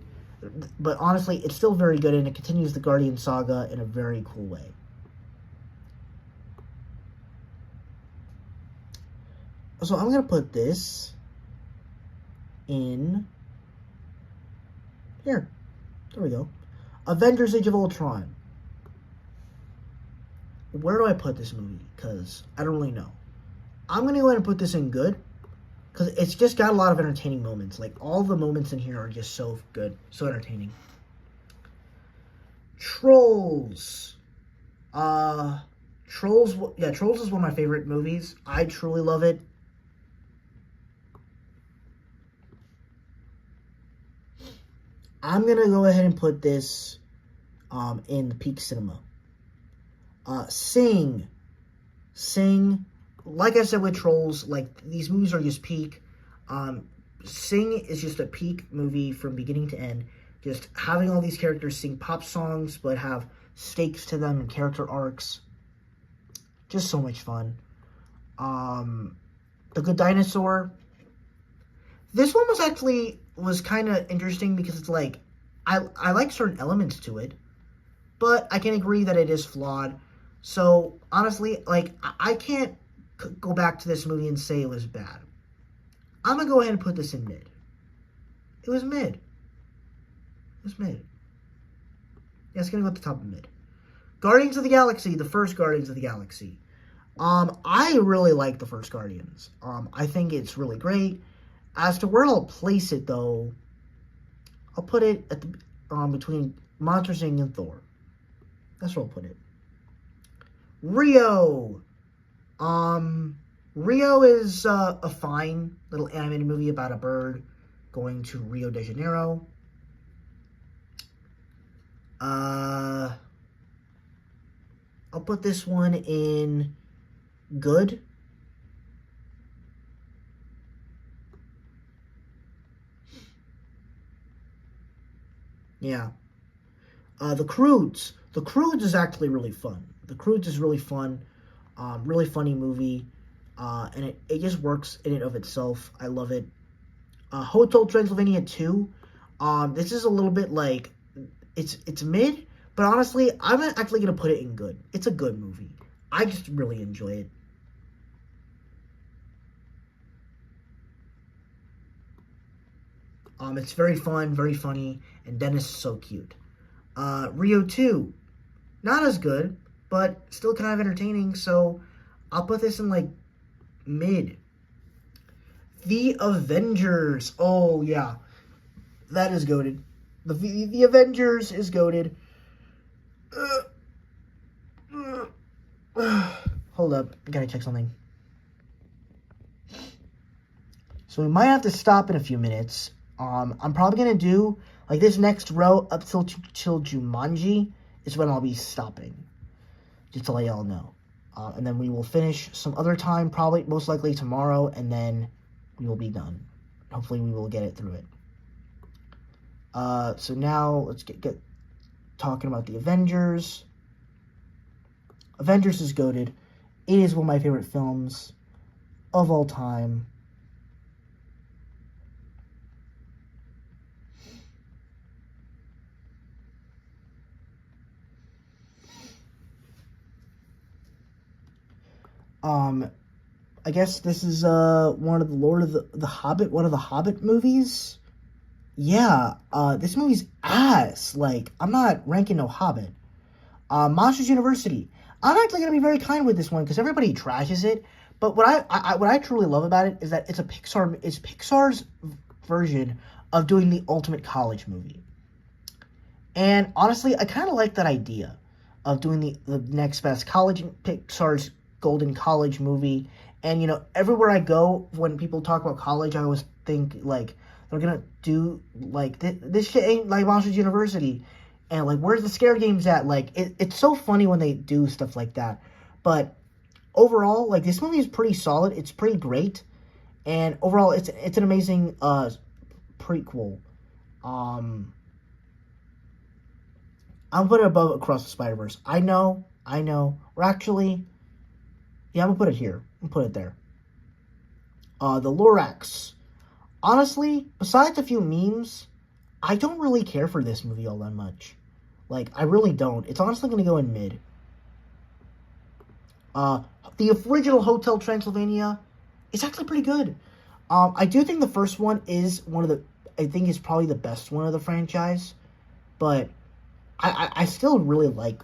But honestly, it's still very good, and it continues the Guardian saga in a very cool way. So I'm going to put this in here. There we go. Avengers Age of Ultron. Where do I put this movie? Because I don't really know. I'm going to go ahead and put this in good. Because it's just got a lot of entertaining moments. Like, all the moments in here are just so good. So entertaining. Trolls. Trolls is one of my favorite movies. I truly love it. I'm going to go ahead and put this in the peak cinema. Sing. Like I said with Trolls, like, these movies are just peak. Sing is just a peak movie from beginning to end. Just having all these characters sing pop songs, but have stakes to them and character arcs. Just so much fun. The Good Dinosaur. This one was kind of interesting because it's like, I like certain elements to it, but I can agree that it is flawed. So, honestly, like, I can't go back to this movie and say it was bad. I'm going to go ahead and put this in mid. It was mid. Yeah, it's going to go at the top of mid. Guardians of the Galaxy, the first Guardians of the Galaxy. I really like the first Guardians. I think it's really great. As to where I'll place it, though, I'll put it at the between Monsters, Inc. and Thor. That's where I'll put it. Rio. Rio is a fine little animated movie about a bird going to Rio de Janeiro. I'll put this one in good. Yeah. The Croods. The Croods is actually really fun. The Croods is really fun. Really funny movie. And it just works in and of itself. I love it. Hotel Transylvania 2. This is a little bit like, it's mid, but honestly, I'm actually going to put it in good. It's a good movie. I just really enjoy it. It's very fun, very funny, and Dennis is so cute. Rio 2. Not as good, but still kind of entertaining, so I'll put this in, like, mid. The Avengers. Oh, yeah. That is goated. The Avengers is goated. Hold up. I gotta check something. So we might have to stop in a few minutes. I'm probably gonna do, like, this next row up till Jumanji is when I'll be stopping. Just to let y'all know. And then we will finish some other time, probably, most likely tomorrow, and then we will be done. Hopefully we will get it through it. So now let's get talking about the Avengers. Avengers is goated. It is one of my favorite films of all time. I guess this is one of the Hobbit, one of the Hobbit movies. Yeah, this movie's ass. Like, I'm not ranking no Hobbit. Monsters University. I'm actually gonna be very kind with this one because everybody trashes it. But what I truly love about it is that it's Pixar's version of doing the ultimate college movie. And honestly, I kind of like that idea of doing the next best college, Pixar's Golden College movie. And, you know, everywhere I go, when people talk about college, I always think, like, they're gonna do, like, this shit ain't like Monsters University. And, like, where's the scare games at? Like, it's so funny when they do stuff like that. But overall, like, this movie is pretty solid. It's pretty great. And overall, it's an amazing prequel. I'm putting it above Across the Spider-Verse. I know. Or actually, yeah, I'm gonna put it here. I'm gonna put it there. The Lorax. Honestly, besides a few memes, I don't really care for this movie all that much. Like, I really don't. It's honestly gonna go in mid. The original Hotel Transylvania is actually pretty good. I do think the first one is I think is probably the best one of the franchise. but I still really like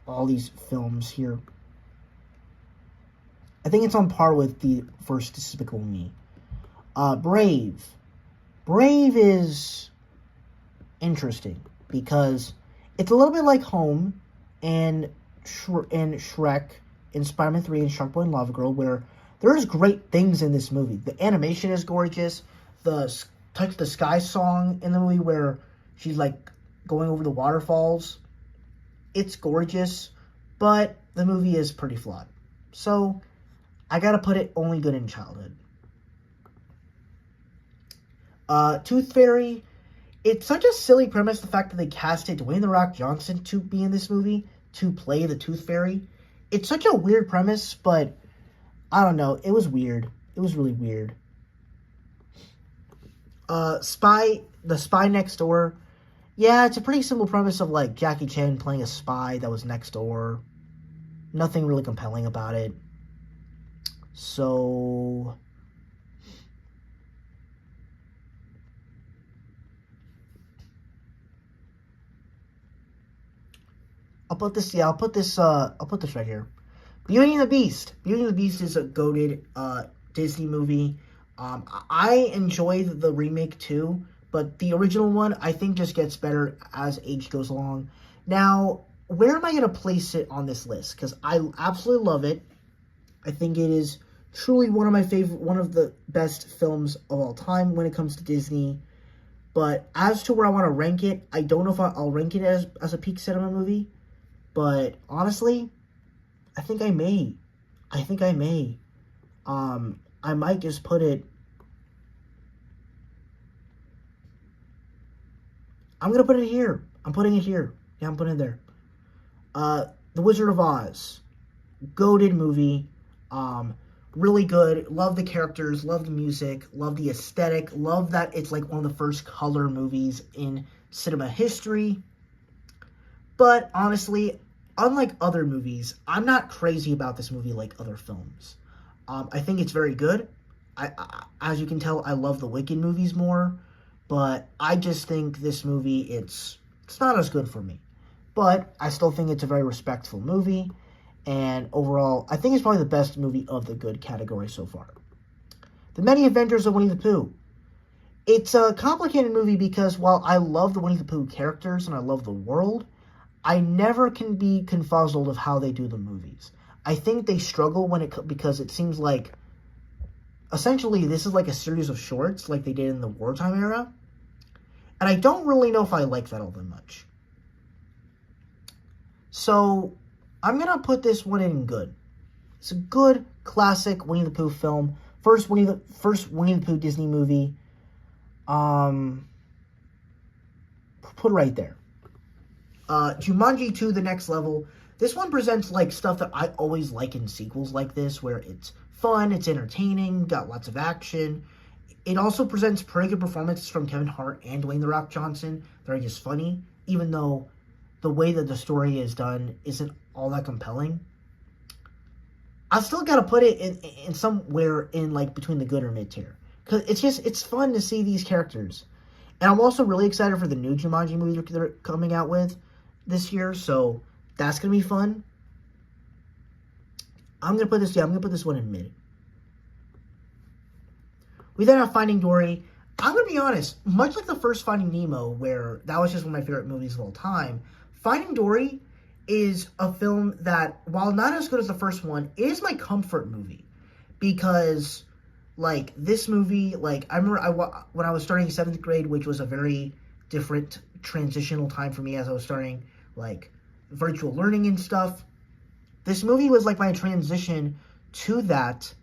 all these films here. I think it's on par with the first Despicable Me. Brave. Brave is interesting because it's a little bit like Home and Shrek and Spider-Man 3 and Sharkboy and Lava Girl, where there's great things in this movie. The animation is gorgeous. The Touch the Sky song in the movie where she's like going over the waterfalls, it's gorgeous, but the movie is pretty flawed. So I gotta put it only good in childhood. Tooth Fairy, it's such a silly premise, the fact that they casted Dwayne The Rock Johnson to be in this movie, to play the Tooth Fairy. It's such a weird premise, but I don't know, it was weird. It was really weird. The Spy Next Door. Yeah, it's a pretty simple premise of like Jackie Chan playing a spy that was next door. Nothing really compelling about it. So I'll put this right here. Beauty and the Beast. Beauty and the Beast is a goated Disney movie. I enjoy the remake too, but the original one I think just gets better as age goes along. Now, where am I going to place it on this list? Because I absolutely love it. I think it is truly one of the best films of all time when it comes to Disney. But as to where I want to rank it, I don't know if I'll rank it as a peak cinema movie. But honestly, I think I may. I might just put it... I'm going to put it here. I'm putting it here. Yeah, I'm putting it there. The Wizard of Oz. Goated movie. Really good. Love the characters. Love the music. Love the aesthetic. Love that it's like one of the first color movies in cinema history. But honestly, unlike other movies, I'm not crazy about this movie like other films. I think it's very good. As you can tell, I love the Wicked movies more. But I just think this movie, it's not as good for me. But I still think it's a very respectful movie. And overall, I think it's probably the best movie of the good category so far. The Many Adventures of Winnie the Pooh. It's a complicated movie because while I love the Winnie the Pooh characters and I love the world, I never can be confuzzled of how they do the movies. I think they struggle because it seems like essentially this is like a series of shorts like they did in the wartime era. And I don't really know if I like that all that much. So I'm going to put this one in good. It's a good classic Winnie the Pooh film. First Winnie the Pooh Disney movie. Put it right there. Jumanji 2, The Next Level. This one presents like stuff that I always like in sequels like this, where it's fun, it's entertaining, got lots of action. It also presents pretty good performances from Kevin Hart and Dwayne The Rock Johnson. They're just funny, even though the way that the story is done isn't all that compelling. I still gotta put it in somewhere in like between the good or mid tier, because it's fun to see these characters, and I'm also really excited for the new Jumanji movie they're coming out with this year. So that's gonna be fun. I'm gonna put this one in mid. We then have Finding Dory. I'm gonna be honest, much like the first Finding Nemo, where that was just one of my favorite movies of all time, Finding Dory is a film that, while not as good as the first one, is my comfort movie. Because, like, this movie, like, I remember when I was starting 7th grade, which was a very different transitional time for me as I was starting, like, virtual learning and stuff. This movie was, like, my transition to that.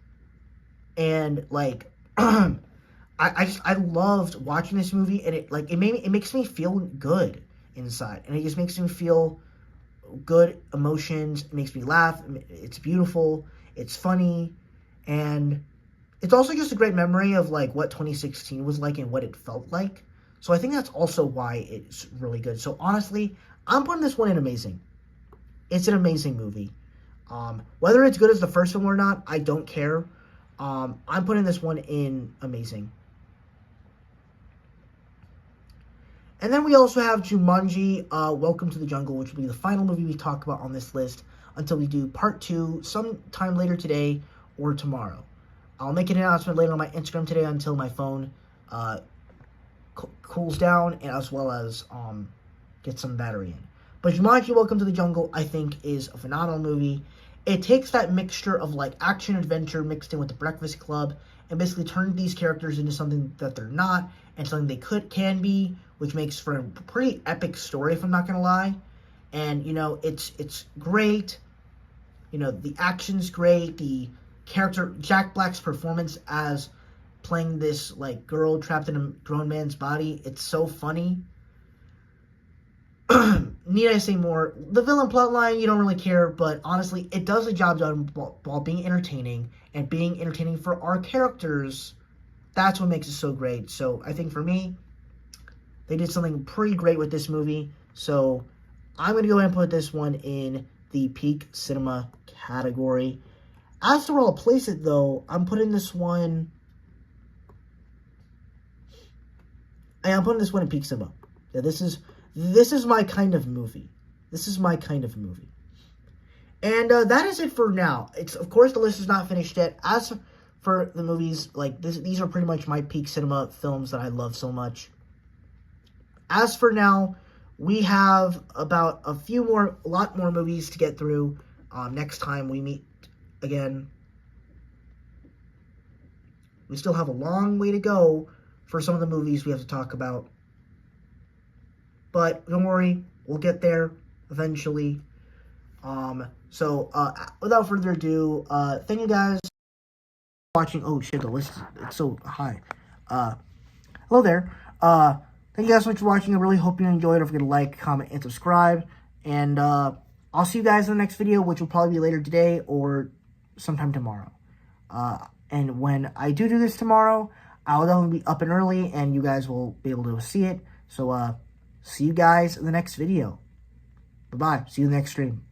And, like, I loved watching this movie, and it makes me feel good inside. And it just makes me feel good emotions. It makes me laugh. It's beautiful. It's funny. And it's also just a great memory of like what 2016 was like and what it felt like. So I think that's also why it's really good. So honestly, I'm putting this one in amazing. It's an amazing movie. Whether it's good as the first one or not, I don't care. I'm putting this one in amazing. And then we also have Jumanji, Welcome to the Jungle, which will be the final movie we talk about on this list until we do part 2 sometime later today or tomorrow. I'll make an announcement later on my Instagram today until my phone cools down, and as well as get some battery in. But Jumanji, Welcome to the Jungle, I think is a phenomenal movie. It takes that mixture of like action adventure mixed in with the Breakfast Club and basically turns these characters into something that they're not and something they can be, which makes for a pretty epic story, if I'm not gonna lie. And it's great. The action's great. The character Jack Black's performance as playing this like girl trapped in a grown man's body, it's so funny. Need I say more? The villain plotline, you don't really care, but honestly, it does a job while being entertaining, and being entertaining for our characters. That's what makes it so great. So I think for me, they did something pretty great with this movie. So I'm going to go ahead and put this one in the peak cinema category. As to where I'll place it, though, I'm putting this one... I'm putting this one in peak cinema. Yeah, this is my kind of movie. This is my kind of movie. And that is it for now. Of course, the list is not finished yet. As for the movies, like these are pretty much my peak cinema films that I love so much. As for now, we have about a lot more movies to get through next time we meet again. We still have a long way to go for some of the movies we have to talk about. But don't worry, we'll get there eventually. So without further ado, thank you guys for watching. Oh shit, the list it's so high. Hello there. Thank you guys so much for watching. I really hope you enjoyed. Don't forget to like, comment, and subscribe. And I'll see you guys in the next video, which will probably be later today or sometime tomorrow. And when I do this tomorrow, I'll definitely be up and early, and you guys will be able to see it. So, see you guys in the next video. Bye-bye. See you in the next stream.